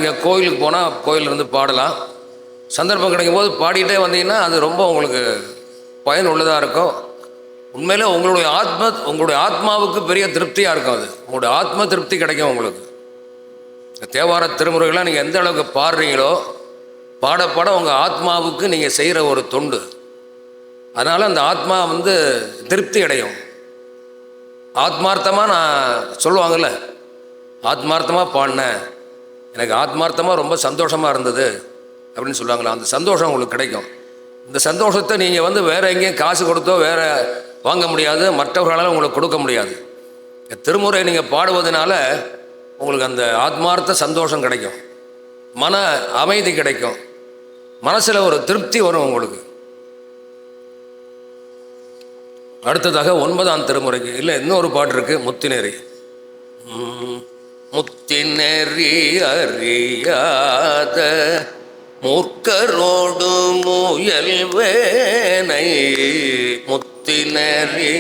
இங்கே கோயிலுக்கு போனால் கோயிலிருந்து பாடலாம். சந்தர்ப்பம் கிடைக்கும் போது பாடிட்டே வந்தீங்கன்னா அது ரொம்ப உங்களுக்கு பயனுள்ளதாக இருக்கும். உண்மையிலே உங்களுடைய ஆத்மாவுக்கு பெரிய திருப்தியாக இருக்கும். அது உங்களுடைய ஆத்ம திருப்தி கிடைக்கும் உங்களுக்கு. தேவார திருமுறைகளாக நீங்கள் எந்த அளவுக்கு பாடுறீங்களோ பாட உங்கள் ஆத்மாவுக்கு நீங்கள் செய்கிற ஒரு தொண்டு. அதனால் அந்த ஆத்மா திருப்தி அடையும். ஆத்மார்த்தமாக நான் சொல்லுவாங்கள்ல, ஆத்மார்த்தமாக பாடினேன், எனக்கு ஆத்மார்த்தமாக ரொம்ப சந்தோஷமாக இருந்தது அப்படின்னு சொல்லுவாங்களா, அந்த சந்தோஷம் உங்களுக்கு கிடைக்கும். இந்த சந்தோஷத்தை நீங்கள் வேறு எங்கேயும் காசு கொடுத்தோ வேறு வாங்க முடியாது, மற்றவர்களால் உங்களுக்கு கொடுக்க முடியாது. திருமுறை நீங்கள் பாடுவதனால உங்களுக்கு அந்த ஆத்மார்த்த சந்தோஷம் கிடைக்கும், மன அமைதி கிடைக்கும், மனசில் ஒரு திருப்தி வரும் உங்களுக்கு. அடுத்ததாக 9ஆம் திருமுறைக்கு இல்லை இன்னொரு பாட்டு இருக்குது, முத்திநெறி. முத்திநெறி அறியாத மூர்க்கரோடு முயல்வேனை முத்திநெறி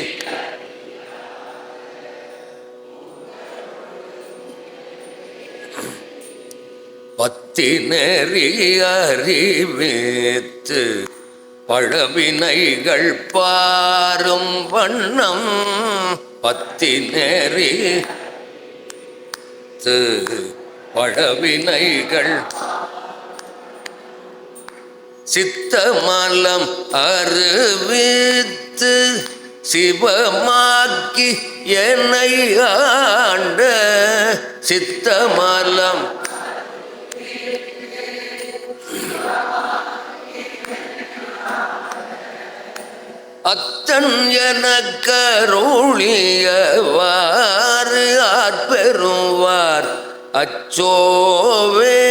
பத்திநெறி அறிவித்து பழவினைகள் பாரும் வண்ணம் பத்திநெறி பழவினைகள் சித்தமலம் அறிவித்து சிவமாக்கி என்னை ஆண்ட சித்தமலம் அத்தன் எனக்கருளியவாறு ஆற்பெறுவார் அச்சோவே.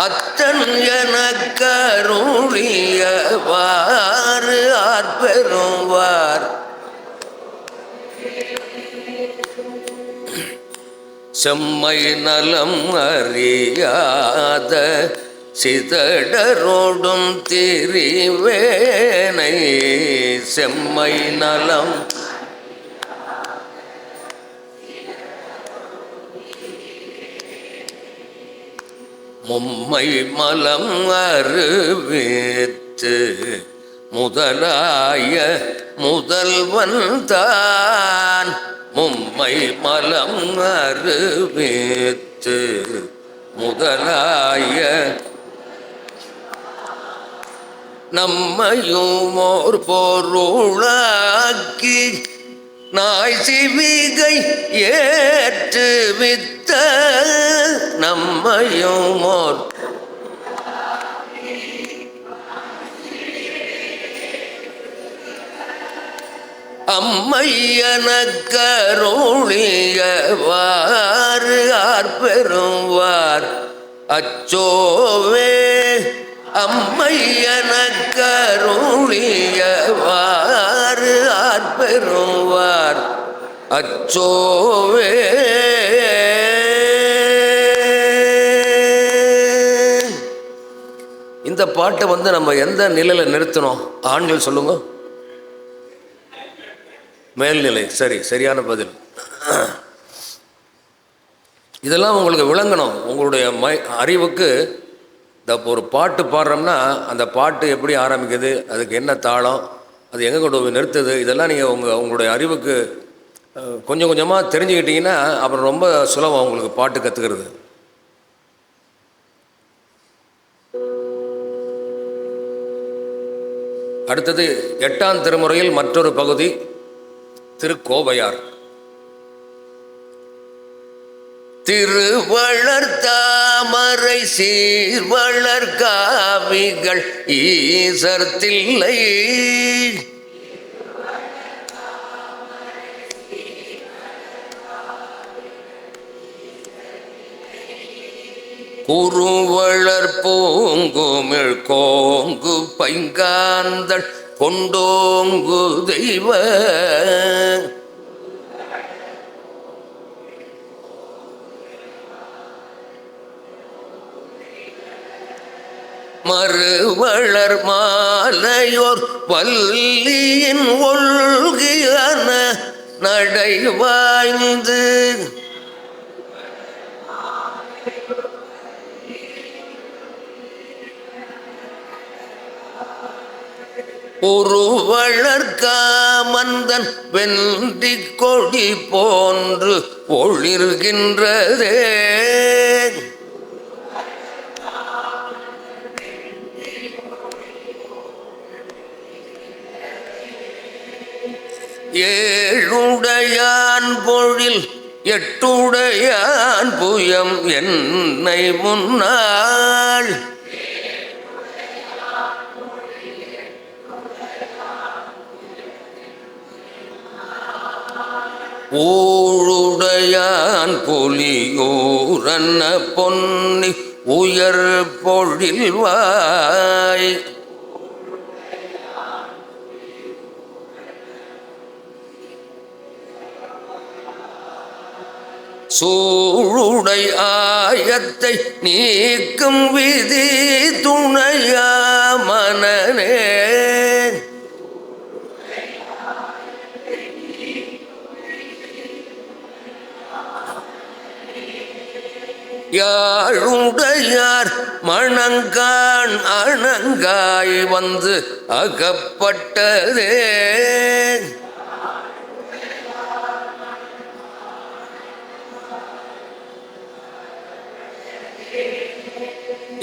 அத்தன் எனக்கருளியவாறு ஆற்பெறுவார் செம்மை நலம் அறியாத சிதடரோடும் திரிவேனை. செம்மை நலம் மும்மை மலம் அருவித்து முதலாய முதல்வன் தான். மும்மை மலம் அருவித்து முதலாய நம்மையும் ஓர் பொருளாக்கி நாய் சிவிகை ஏற்றுவித்த. நம்மையும் ஓர் அம்மையனக்கருளியவாறு ஆற்பெறுவார் அச்சோவே. அம்மையனக்கருளியவாறு ஆற்பெறுவார் அச்சோவே. இந்த பாட்டை நம்ம எந்த நிலையில் நிறுத்தணும்? ஆண்கள் சொல்லுங்க. மேல்நிலை. சரி, சரியான பதில். இதெல்லாம் உங்களுக்கு விளங்கணும். உங்களுடைய அறிவுக்கு ஒரு பாட்டு பாடுறோம்னா அந்த பாட்டு எப்படி ஆரம்பிக்குது, அதுக்கு என்ன தாளம், அது எங்கே கொண்டு போய் நிறுத்துது, இதெல்லாம் நீங்கள் உங்களுடைய அறிவுக்கு கொஞ்சம் கொஞ்சமாக தெரிஞ்சுக்கிட்டிங்கன்னா அப்புறம் ரொம்ப சுலபம் உங்களுக்கு பாட்டு கற்றுக்கிறது. அடுத்தது 8ஆம் திருமுறையில் மற்றொரு பகுதி, திருக்கோவையார். திருவளர் தாமரை சீர்வளர் காவிகள் ஈசர் தில்லை. குருவளர் பூங்குமிழ் கோங்கு பைங்காந்தள் கொண்டோங்கு தெய்வ. மறுவளர் மாலையோர் வல்லியின் ஒல்கியான நடைவாய்ந்து. ஒருவளர் காமந்தன் வென்றி கொடி போன்று ஒளிர்கின்றதே. ஏழுடையான் பொழில் எட்டுடையான் புயம் என்னை முன்னாள். ஊழுடையான் புலியூரன்ன பொன்னி உயர் பொழில்வாய். சூழுடை ஆயத்தை நீக்கும் விதி துணையா மனனே. யாழுடையார் மணங்கான் அணங்காய் வந்து அகப்பட்டதே.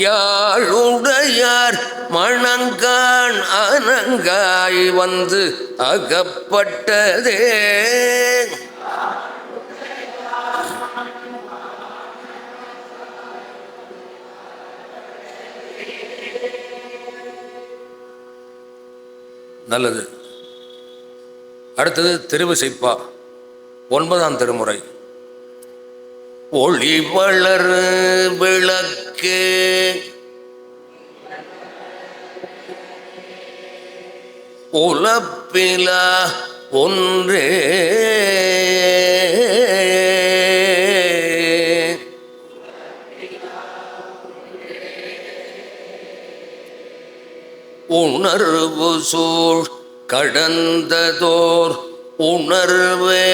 யாழுடையார் மணங்கான் அனங்காய் வந்து அகப்பட்டதே. நல்லது. அடுத்தது திருவிசைப்பா, 9ஆம் திருமுறை. ஒளி வளர் விளக்கே உலப்பிலா ஒன்றே உணர்வு சூழ் கடந்ததோர் உணர்வே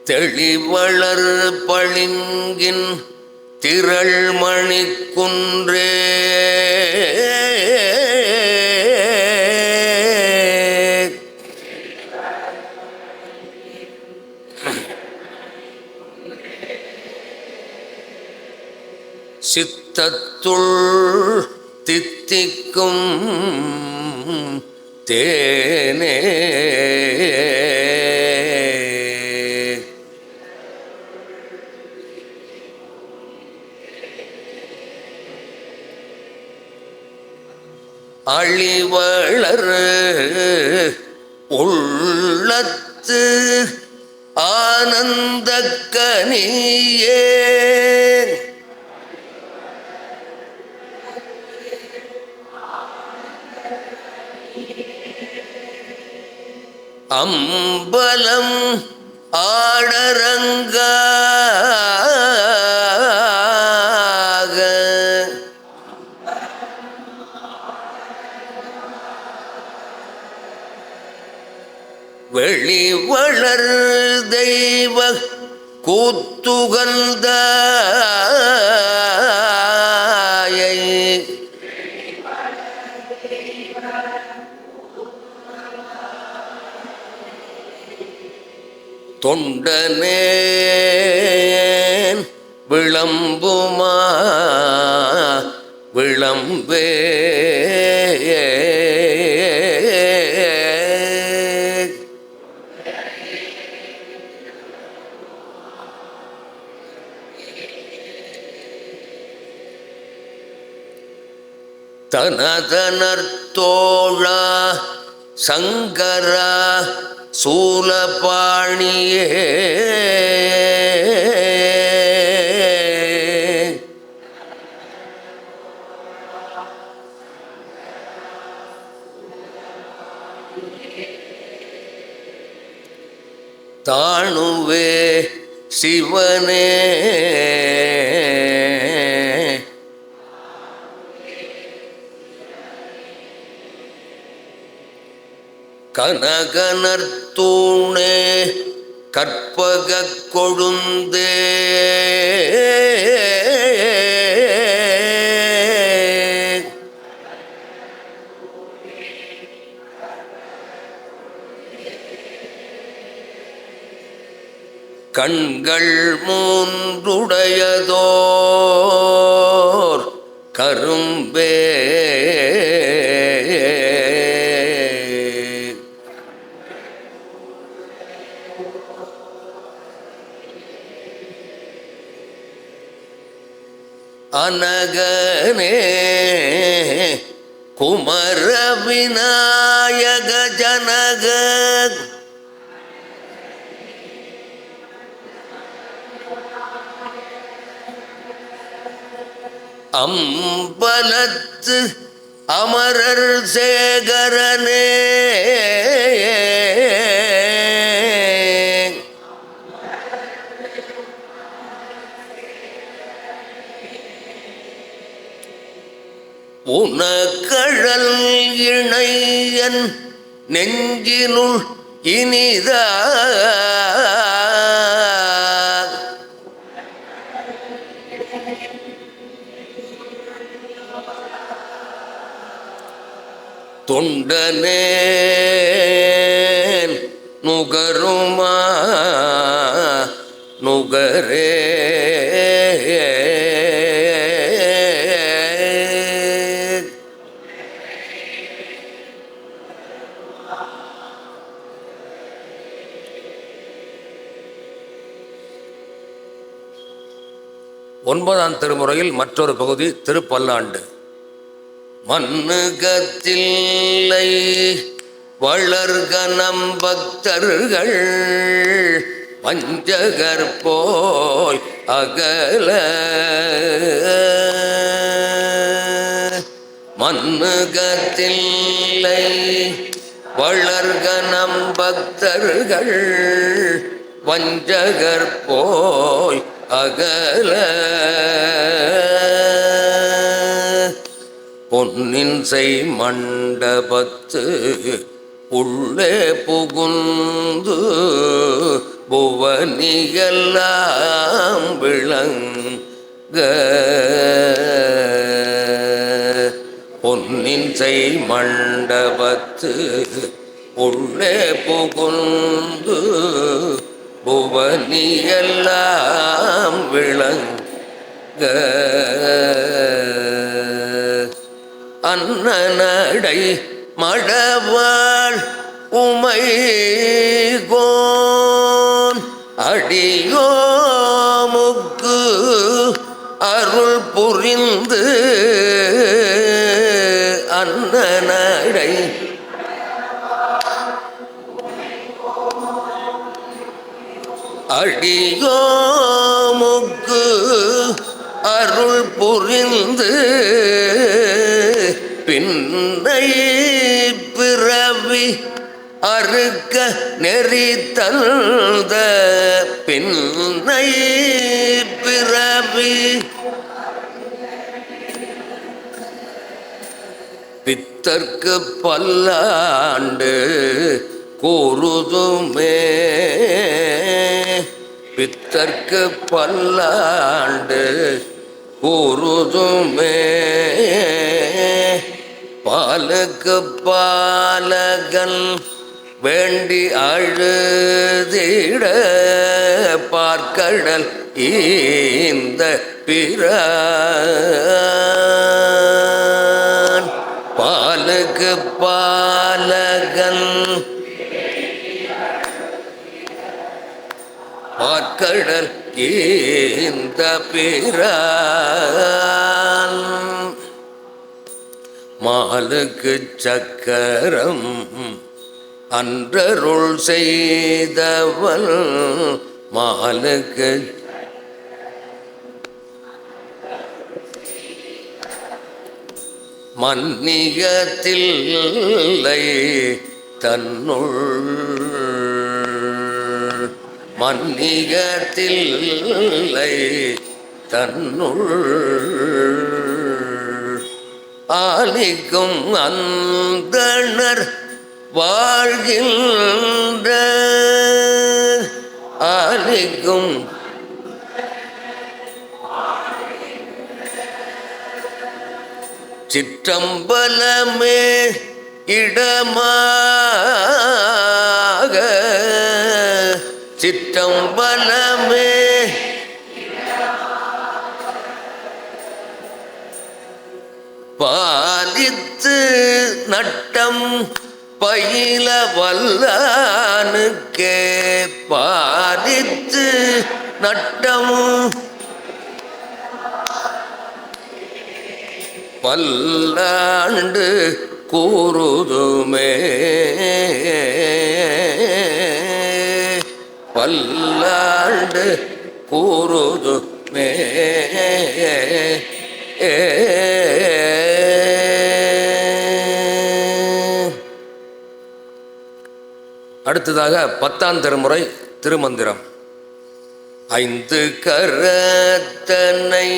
தெளிவளர் பளிங்கின் திரள்மணி குன்றே சித்தத்துள் தித்திக்கும் தேனே அழிவளர் உள்ளத்து ஆனந்த கனியே அம்பலம் ஆடரங்காக வெளிவளர் தெய்வ கூத்துகந்தாயை தொண்டனேன் விளம்புமா விளம்பே தனதனர்த்தோழா சங்கரா சூலபாணியே தாணுவே சிவனே கனகனர்த்தூணே கற்பக கொழுந்தே கண்கள் மூன்றுடையதோர் கரும்பே அனகனே குமர விநாயக ஜனக அம்பலத்து அமரர் சேகரனே உனக்கழல் இணையன் நெஞ்சினுள் இனிதா தொண்டனேன் நுகருமா நுகரே. ஒன்பதாம் திருமுறையில் மற்றொரு பகுதி திருப்பல்லாண்டு. மண்ணுகத்தில்லை வளர்கனம் பக்தர்கள் வஞ்சகர் போய் அகல. மண்ணுகத்தில்லை வளர்கனம் பக்தர்கள் வஞ்சகர் போய் அகல. பொன்னின் செய் மண்டபத்து உள்ளே புகுந்து புவனியெல்லாம் விளங்க. பொன்னின் செய் மண்டபத்து உள்ளே புகுந்து புவனியெல்லாம் விளங்க. அன்னநடை மடவாள் உமைகோன் அடியோமுக்கு அருள் புரிந்து. அன்னநடை அடியோமுக்கு அருள் புரிந்து பின்னை பிறவி அறுக்க நெறி தந்த. பின்னை பிறவி பித்தர்க்கு பல்லாண்டு கூறுதுமே. பித்தர்க்கு பல்லாண்டு கூறுதுமே. பாலுக்கு பாலகன் வேண்டி அழுதிட பார்க்கடல் இந்த பிரான். பாலுக்கு பாலகன் பார்க்கடல் இந்த பிரான். மாலுக்கு சக்கரம் அன்றருள் செய்தவள். மாலுக்கு மன்னியத்தில்லை தன்னுள். மன்னியத்தில்லை தன்னுள் ஆலிக்கும் அந்தணர் வாழ்கின்ற. ஆலிக்கும் சிற்றம்பலமே இடமாக. சிற்றம்பலமே பாலித்து நட்டம் பயில வல்லானுக்கே. பாலித்து நட்டம் பல்லாண்டு கூறுதுமே. பல்லாண்டு கூறுதுமே. அடுத்ததாக 10ஆம் திருமுறை திருமந்திரம். ஐந்து கரத்தனை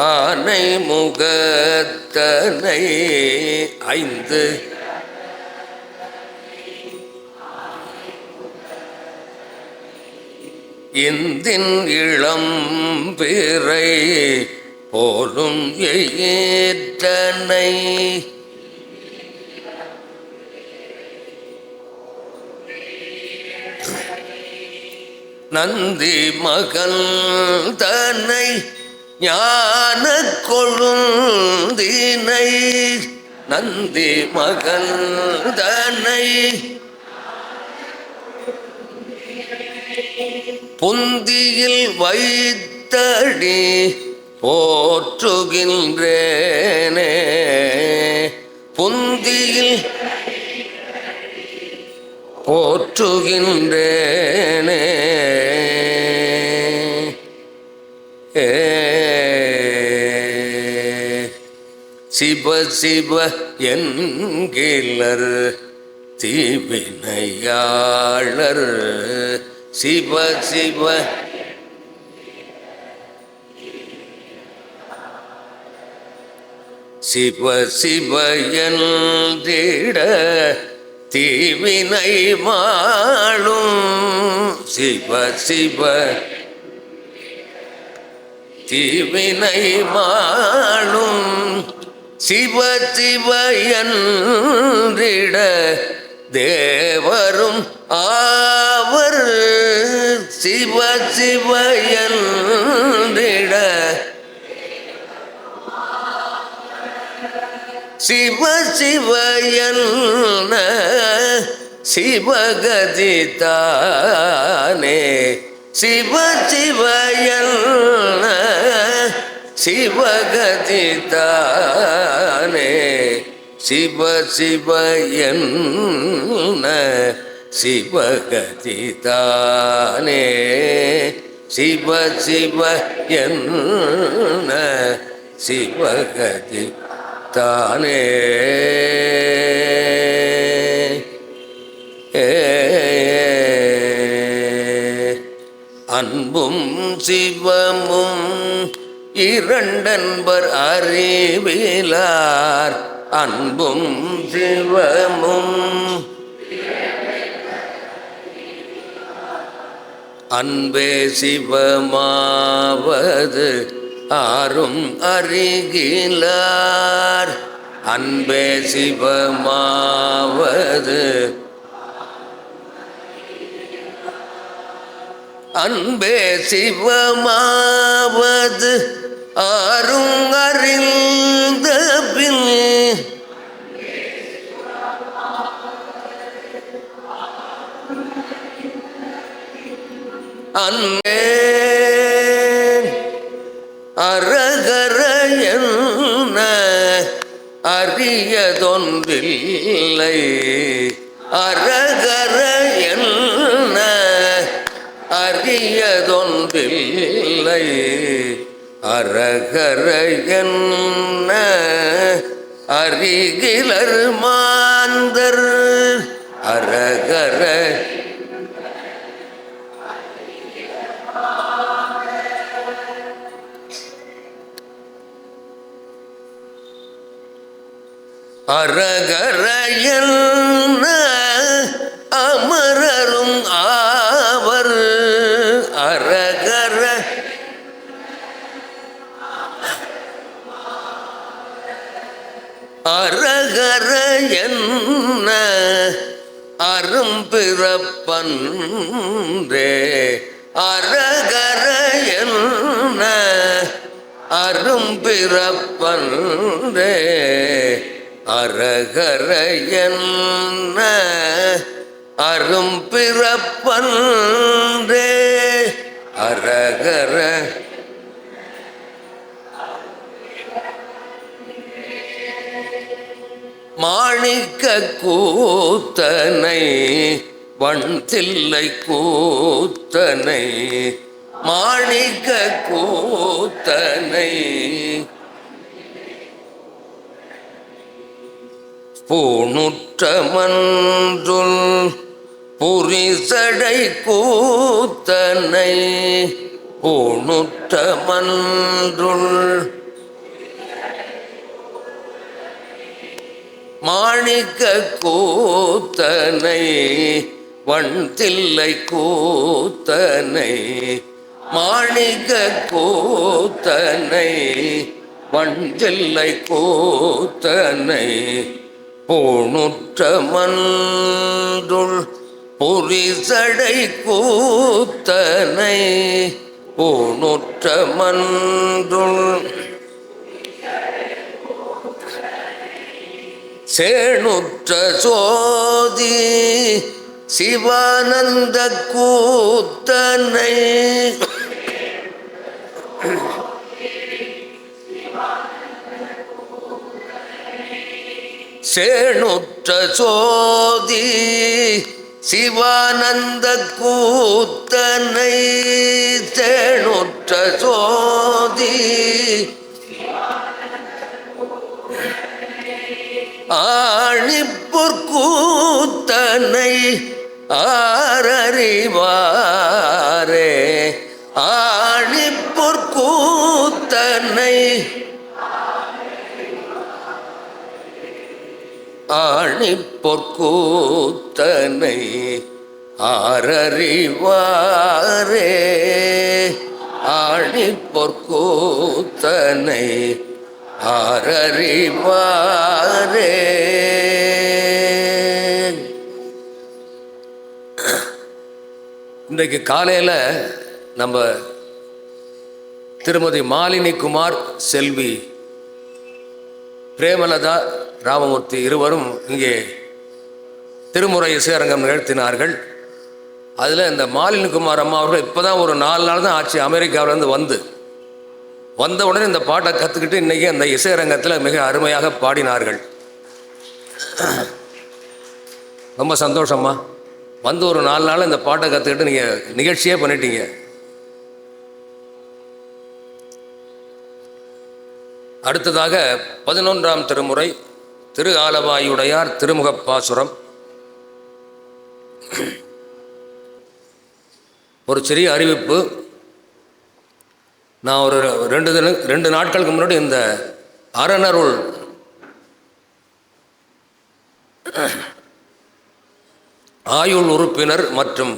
ஆனை முகத்தனை. ஐந்து இந்தின் இளம் பிறை போலும் ஏற்றனை. நந்தி மகன் தன்னை ஞான கொழுந்தினை நந்தி மகன் தன்னை பொந்தியில் வைத்தடி போற்றுகின்றேனே பொந்தியில் போற்றுகின்றேனே சிவ சிவ என்கிலர் தீவினையாளர் சிவ சிவ சிவ சிவ என்றிட தீவினை மாளும் சிவ சிவ தீவினை மாளும் சிவ சிவ என்றிட தேவரும் ஆவர் சிவ சிவ என்றிட சிவ சிவ என்ன சிவகதி தானே சிவ சிவ என்ன சிவகதி தானே சிவ சிவ என்ன சிவகதி தானே சிவ சிவ என்ன சிவகதி தானே அன்பும் சிவமும் இரண்டன்பர் அறிவிலார் அன்பும் சிவமும் அன்பே சிவமாவது ஆரும் அறிகிலார் அன்பே சிவமாவது அன்பே சிவமாவது ஆரும் அறிந்த பின் அன்பே அரகர என்ன அறியதொன்றில்லை அரகர என்ன அறியதொன்றில்லை அரகர என்ன அறிகிலர் மாந்தர் அரகர அரகர என்ன அமரரும் ஆவர் அரகர அரகர என்ன அரும்பிறப்பன்றே அரகர என்ன அரும்பிறப்பன்றே அரகர என்ன அரும்பிறப்பன்றே அரகர மாணிக்க கூத்தனை வண்தில்லை கூத்தனை மாணிக்க கூத்தனை பூணுற்ற மன்றுள் புரிசடை கூத்தனை பூணுற்ற மன்றுள் மாணிக்க கூத்தனை வண்தில்லை கூத்தனை மாணிக்க கூத்தனை வண்தில்லை கூத்தனை பூணுற்ற மன்றுள் பொறிசடை கூத்தனை பூணுற்ற மன்றுள் சேணுற்ற சோதி சிவானந்த கூத்தனை சேணுற்ற சோதி சிவானந்த கூத்தனை சேணுற்ற சோதி ஆணிப்பொற்கூத்தனை ஆரறிவாரே ஆணிப்பொற்கூத்தனை ஆணிப்பொற்கூத்தனை ஆரறிவாரே ஆணிப்பொற்கூத்தனை ஆரறிவாரே. இன்றைக்கு காலையில் நம்ம திருமதி மாலினி குமார் செல்வி பிரேமலதா ராமமூர்த்தி இருவரும் இங்கே திருமுறை இசையரங்கம் நிகழ்த்தினார்கள். அதில் இந்த மாலினி குமார் அம்மா அவர்கள் இப்போ தான் ஒரு 4 நாள் தான் ஆச்சு அமெரிக்காவிலேருந்து வந்த உடனே இந்த பாட்டை கற்றுக்கிட்டு இன்றைக்கி அந்த இசையரங்கத்தில் மிக அருமையாக பாடினார்கள். ரொம்ப சந்தோஷம்மா. வந்து ஒரு 4 நாள் இந்த பாட்டை கற்றுக்கிட்டு நீங்கள் நிகழ்ச்சியே பண்ணிட்டீங்க. அடுத்ததாக 11ஆம் திருமுறை திரு ஆலவாயுடையார் திருமுகப்பாசுரம். ஒரு சிறிய அறிவிப்பு. நான் ஒரு 2 நாட்களுக்கு முன்னாடி இந்த அறநருள் ஆயுள் உறுப்பினர் மற்றும்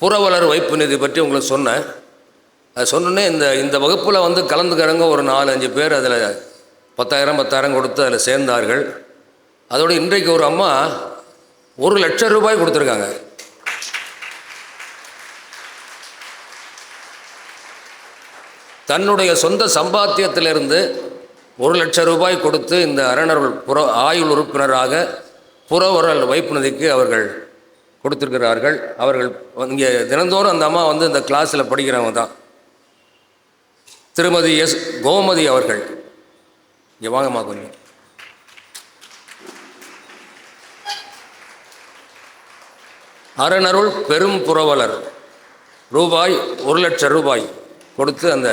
புரவலர் வைப்பு நிதி பற்றி உங்களுக்கு சொன்னேன். அது சொன்னோன்னே இந்த வகுப்பில் வந்து கலந்துக்கிறவங்க ஒரு 4-5 பேர் அதில் 10,000 கொடுத்து அதில் சேர்ந்தார்கள். அதோடு இன்றைக்கு ஒரு அம்மா 1,00,000 ரூபாய் கொடுத்துருக்காங்க. தன்னுடைய சொந்த சம்பாத்தியத்திலிருந்து 1,00,000 ரூபாய் கொடுத்து இந்த அறநருள் ஆயுள் உறுப்பினராக புறவரல் வைப்பு நிதிக்கு அவர்கள் கொடுத்திருக்கிறார்கள். அவர்கள் இங்கே தினந்தோறும் அந்த அம்மா வந்து இந்த கிளாஸில் படிக்கிறவங்க தான். திருமதி எஸ் கோமதி அவர்கள் இங்கே வாங்கம்மா கொஞ்சம். அறநருள் பெரும் புரவலர் ரூபாய் 1,00,000 ரூபாய் கொடுத்து அந்த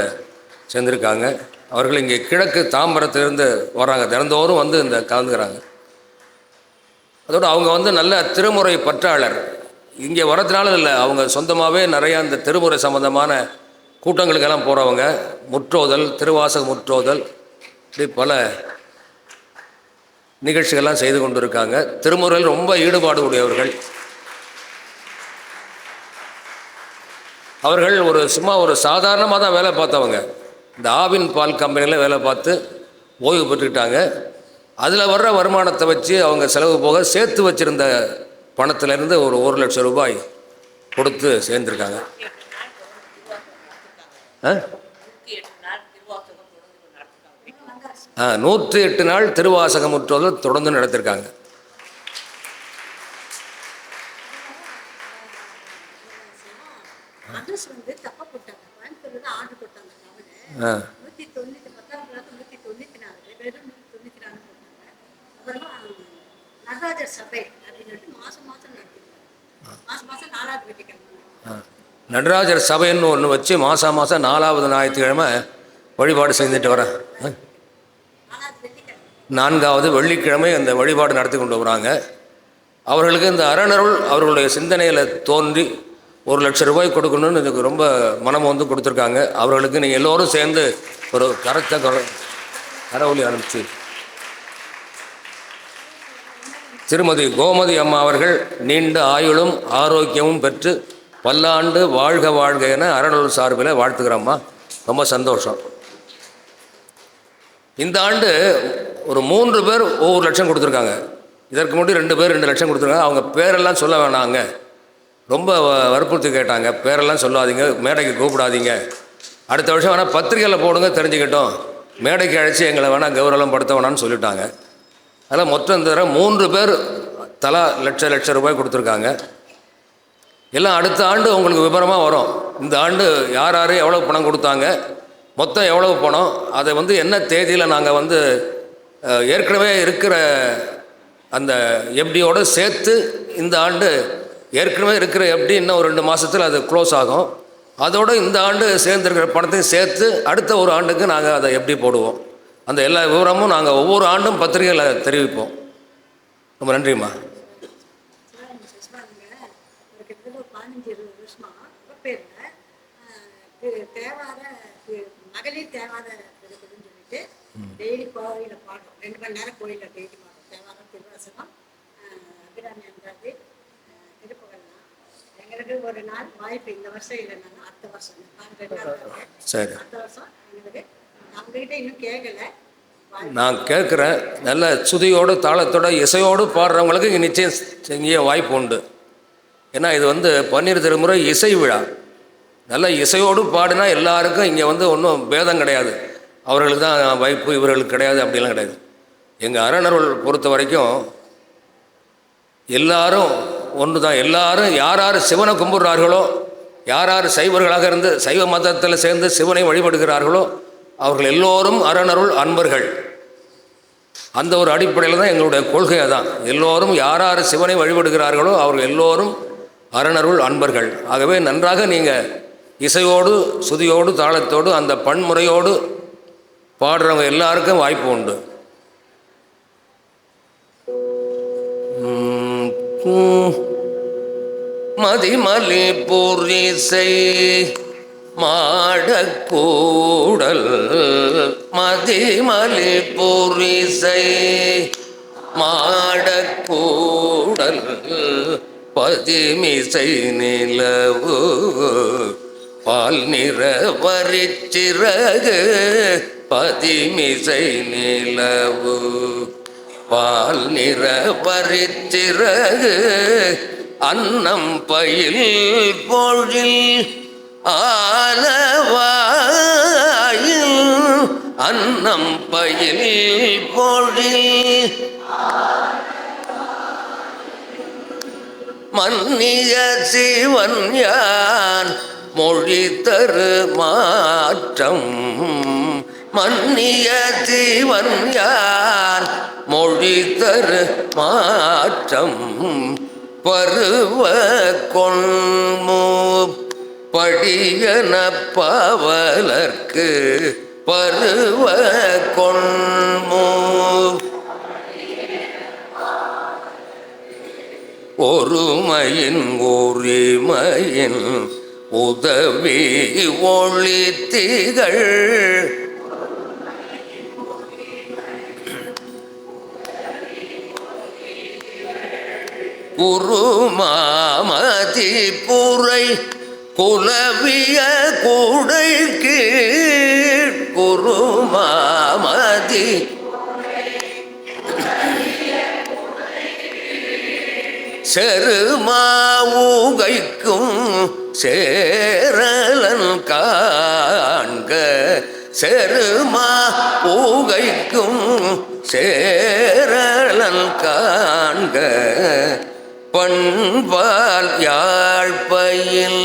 சேர்ந்திருக்காங்க. அவர்கள் இங்கே கிழக்கு தாம்பரத்திலிருந்து வராங்க. தினந்தோறும் வந்து இந்த கலந்துக்கிறாங்க. அதோடு அவங்க வந்து நல்ல திருமுறை பற்றாளர். இங்கே வரதுனால இல்லை, அவங்க சொந்தமாகவே நிறையா இந்த திருமுறை சம்பந்தமான கூட்டங்களுக்கெல்லாம் போகிறவங்க. முற்றோதல், திருவாசக முற்றோதல், இப்படி பல நிகழ்ச்சிகள்லாம் செய்து கொண்டு இருக்காங்க. திருமுறையில் ரொம்ப ஈடுபாடு உடையவர்கள். அவர்கள் சும்மா ஒரு சாதாரணமாக தான் வேலை பார்த்தவங்க. இந்த ஆவின் பால் கம்பெனியில் வேலை பார்த்து ஓய்வு பெற்றுக்கிட்டாங்க. அதில் வர்ற வருமானத்தை வச்சு அவங்க செலவு போக சேர்த்து வச்சுருந்த பணத்திலேருந்து ஒரு 1,00,000 ரூபாய் கொடுத்து சேர்ந்துருக்காங்க. 108 நாள் திருவாசகம் முற்றோதல் தொடர்ந்து நடத்திருக்காங்க. நடராஜர் சபைன்னு ஒன்று வச்சு மாதம் 4வது ஞாயிற்றுக்கிழமை வழிபாடு செஞ்சுட்டு வரேன். 4வது வெள்ளிக்கிழமை அந்த வழிபாடு நடத்தி கொண்டு வராங்க. அவர்களுக்கு இந்த அறநருள் அவர்களுடைய சிந்தனையில் தோன்றி 1,00,000 ரூபாய் கொடுக்கணும்னு எனக்கு ரொம்ப மனம் வந்து கொடுத்துருக்காங்க. அவர்களுக்கு நீங்கள் எல்லோரும் சேர்ந்து ஒரு கரவொலி அனுப்பிச்சு திருமதி கோமதி அம்மா அவர்கள் நீண்ட ஆயுளும் ஆரோக்கியமும் பெற்று பல்லாண்டு வாழ்க வாழ்க என அறநருள் சார்பில் வாழ்த்துக்கிறோம்மா. ரொம்ப சந்தோஷம். இந்த ஆண்டு ஒரு 3 பேர் ஒவ்வொரு லட்சம் கொடுத்துருக்காங்க. இதற்கு முன்னாடி 2 பேர் 2 லட்சம் கொடுத்துருக்காங்க. அவங்க பேரெல்லாம் சொல்ல வேணாங்க, ரொம்ப வற்புறுத்தி கேட்டாங்க, பேரெல்லாம் சொல்லாதீங்க, மேடைக்கு கூப்பிடாதீங்க, அடுத்த வருஷம் வேணால் பத்திரிகையில் போடுங்க தெரிஞ்சுக்கிட்டோம், மேடைக்கு அழைச்சி எங்களை வேணால் கௌரவம் படுத்த வேணான்னு சொல்லிட்டாங்க. அதில் மொத்தம் இந்த தடவை 3 பேர் தலா லட்ச ரூபாய் கொடுத்துருக்காங்க. எல்லாம் அடுத்த ஆண்டு உங்களுக்கு விவரமாக வரும். இந்த ஆண்டு யார் யார் எவ்வளோ பணம் கொடுத்தாங்க, மொத்தம் எவ்வளவு பணம், அதை என்ன தேதியில் நாங்கள் ஏற்கனவே இருக்கிற அந்த எஃப்டியோடு சேர்த்து இந்த ஆண்டு ஏற்கனவே இருக்கிற எஃப்டி இன்னும் ஒரு 2 மாதத்தில் அது க்ளோஸ் ஆகும். அதோடு இந்த ஆண்டு சேர்ந்துருக்கிற பணத்தையும் சேர்த்து அடுத்த ஒரு ஆண்டுக்கு நாங்கள் அதை எஃப்டி போடுவோம். அந்த எல்லா விவரமும் நாங்கள் ஒவ்வொரு ஆண்டும் பத்திரிகையில் தெரிவிப்போம். ரொம்ப நன்றிம்மா. மகளிர் தேவார இருக்குதுன்னு சொல்லிட்டு டெய்லி கோயிலில் பாடுறோம். 2 மணி நேரம் கோயிலில் டெய்லி பாடுறோம். தேவாரம், திருவாசகம், அபிராமி அந்தாதி, திருப்புகழ்லாம். எங்களுக்கு ஒரு நாள் வாய்ப்பு இந்த வருஷம் இல்லைன்னா அடுத்த வருஷம் சரி, அடுத்த வருஷம் எங்களுக்கு அவங்ககிட்ட இன்னும் கேட்கல. நான் கேட்குறேன். நல்ல சுதியோடு தாளத்தோட இசையோடு பாடுறவங்களுக்கு இங்கே நிச்சயம் இங்கே வாய்ப்பு உண்டு. ஏன்னா இது பன்னீர் திருமுறை இசை விழா. நல்ல இசையோடு பாடினா எல்லாருக்கும் இங்கே ஒன்றும் பேதம் கிடையாது. அவர்களுக்கு தான் வாய்ப்பு, இவர்களுக்கு கிடையாது அப்படிலாம் கிடையாது. எங்கள் அறநர்கள் பொறுத்த வரைக்கும் எல்லாரும் ஒன்று தான். எல்லாரும் யார் யார் சிவனை கும்பிட்றார்களோ, யார் யார் சைவர்களாக இருந்து சைவ மதத்தில் சேர்ந்து சிவனை வழிபடுகிறார்களோ அவர்கள் எல்லோரும் அறநருள் அன்பர்கள். அந்த ஒரு அடிப்படையில் தான் எங்களுடைய கொள்கை. தான் எல்லோரும் யார் யார் சிவனை வழிபடுகிறார்களோ அவர்கள் எல்லோரும் அறநருள் அன்பர்கள். ஆகவே நன்றாக நீங்கள் இசையோடு சுதியோடு தாளத்தோடு அந்த பன்முறையோடு பாடுறவங்க எல்லாருக்கும் வாய்ப்பு உண்டு. மதிமலி பூரிசை மாடக்கூடல், மதிமலி பூரிசை மாடக்கூடல், பதிமிசை நிலவு பால் நிற வரிச்சிறகு, பதிமிசை நிலவு பால் நிற வரிச்சிறகு, அன்னம் பயில் பொழில் ஆலவாயில், அன்னம் பயில் பொழில் மன்னிய சிவன் யான் மொழி தரு மாற்றம், மன்னிய சிவன் யான் மொழி தரு மாற்றம், பருவ கொண்மு படியன பாவலர்க்கு, பருவ கொண்மு ஒருமையின் உரிமையின் உதவி ஒளி திகழ், குருமாமதி புரை குலவிய கூடை கீழ், குருமாமதி செருமாவுகைக்கும் சேரலன் காண்க, செருமா ஊகைக்கும் சேரலன் காண்க, பண்பால் யாழ்பயில்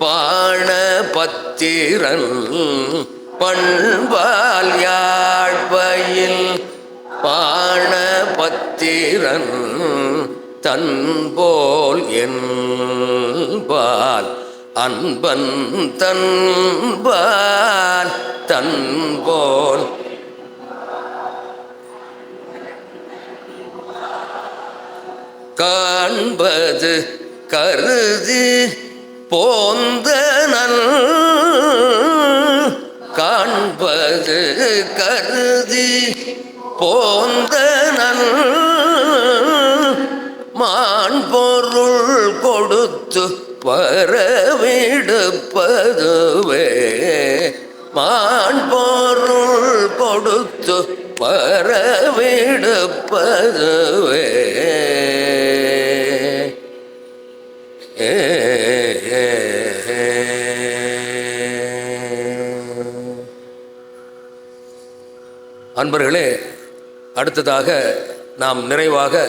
பாண பத்திரன், பண்பால் யாழ்பயில் பாண பத்திரன், தன்போல் என்பால் அன்பன் தன்பால், தன்போல் காண்பது கருதி போந்தனன், காண்பது கருதி போந்தனன், மான் பொருள் கொடுத்து வரவிடுப்பதுவே, மான் பொருள் கொடுத்து வரவிடுப்பதுவே. அன்பர்களே, அடுத்ததாக நாம் நிறைவாக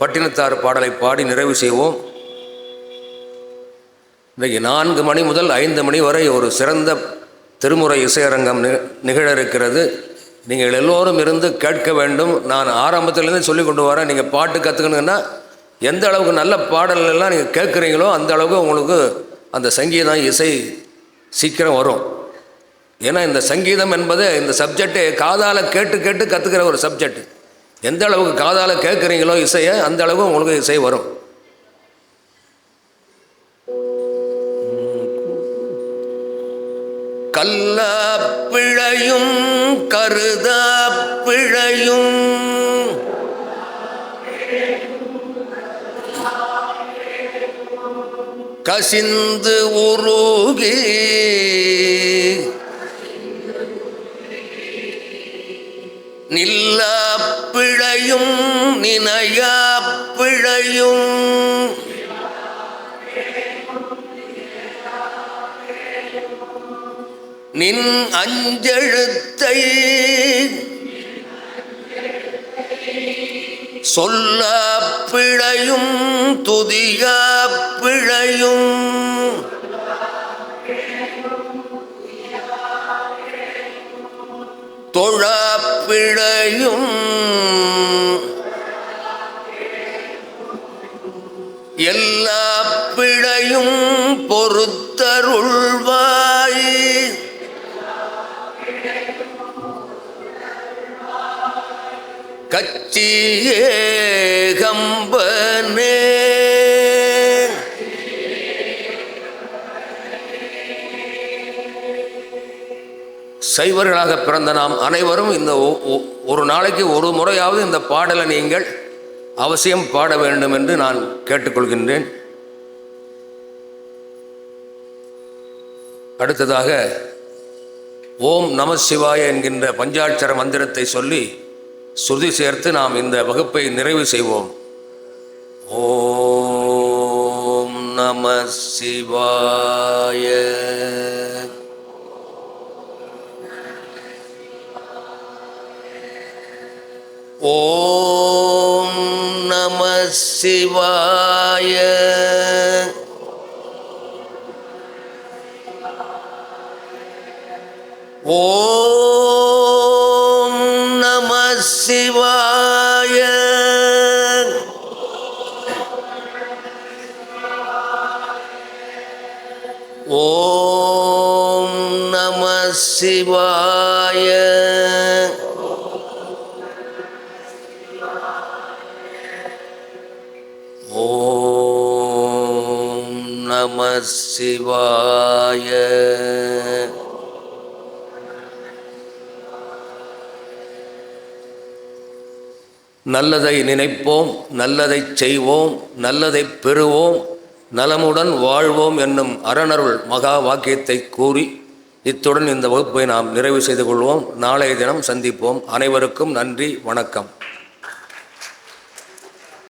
பட்டினத்தார் பாடலை பாடி நிறைவு செய்வோம். இன்றைக்கு 4 மணி முதல் 5 மணி வரை ஒரு சிறந்த திருமுறை இசையரங்கம் நிகழ இருக்கிறது. நீங்கள் எல்லோரும் இருந்து கேட்க வேண்டும். நான் ஆரம்பத்திலேருந்து சொல்லி கொண்டு வரேன். நீங்கள் பாட்டு கற்றுக்கணுங்கன்னா எந்த அளவுக்கு நல்ல பாடலெல்லாம் நீங்கள் கேட்குறீங்களோ அந்த அளவுக்கு உங்களுக்கு அந்த சங்கீதம் இசை சீக்கிரம் வரும். ஏன்னா இந்த சங்கீதம் என்பது இந்த சப்ஜெக்டே காதால் கேட்டு கேட்டு கற்றுக்கிற ஒரு சப்ஜெக்ட். எந்த அளவுக்கு காதால் கேட்குறீங்களோ இசையை அந்த அளவுக்கு உங்களுக்கு இசை வரும். கல்லா பிழையும் கருதா பிழையும் கசிந்து உருகி நில்லா பிழையும் நினையா பிழையும் நின் அஞ்செழுத்தை சொல்ல பிழையும் துதியா பிழையும் தொழா பிழையும் எல்லா பிழையும் பொறுத்தருள்வாய். கச்சியே கம்பனே சைவர்களாக பிறந்த நாம் அனைவரும் இந்த ஒரு நாளைக்கு ஒரு முறையாவது இந்த பாடலை நீங்கள் அவசியம் பாட வேண்டும் என்று நான் கேட்டுக்கொள்கின்றேன். அடுத்ததாக ஓம் நம சிவாய என்கின்ற பஞ்சாட்சர மந்திரத்தை சொல்லி ஸ்ருதி சேர்த்து நாம் இந்த வகுப்பை நிறைவு செய்வோம். ஓம் நம சிவாய. ஓம் நம சிவாய. ஓம் நம சிவாய. ஓம் நம சிவாய. ஓம் நம சிவாய. நல்லதை நினைப்போம், நல்லதை செய்வோம், நல்லதை பெறுவோம், நலமுடன் வாழ்வோம் என்னும் அறனருள் மகா வாக்கியத்தை கூறி இத்துடன் இந்த வகுப்பை நாம் நிறைவு செய்து கொள்வோம். நாளைய தினம் சந்திப்போம். அனைவருக்கும் நன்றி, வணக்கம்.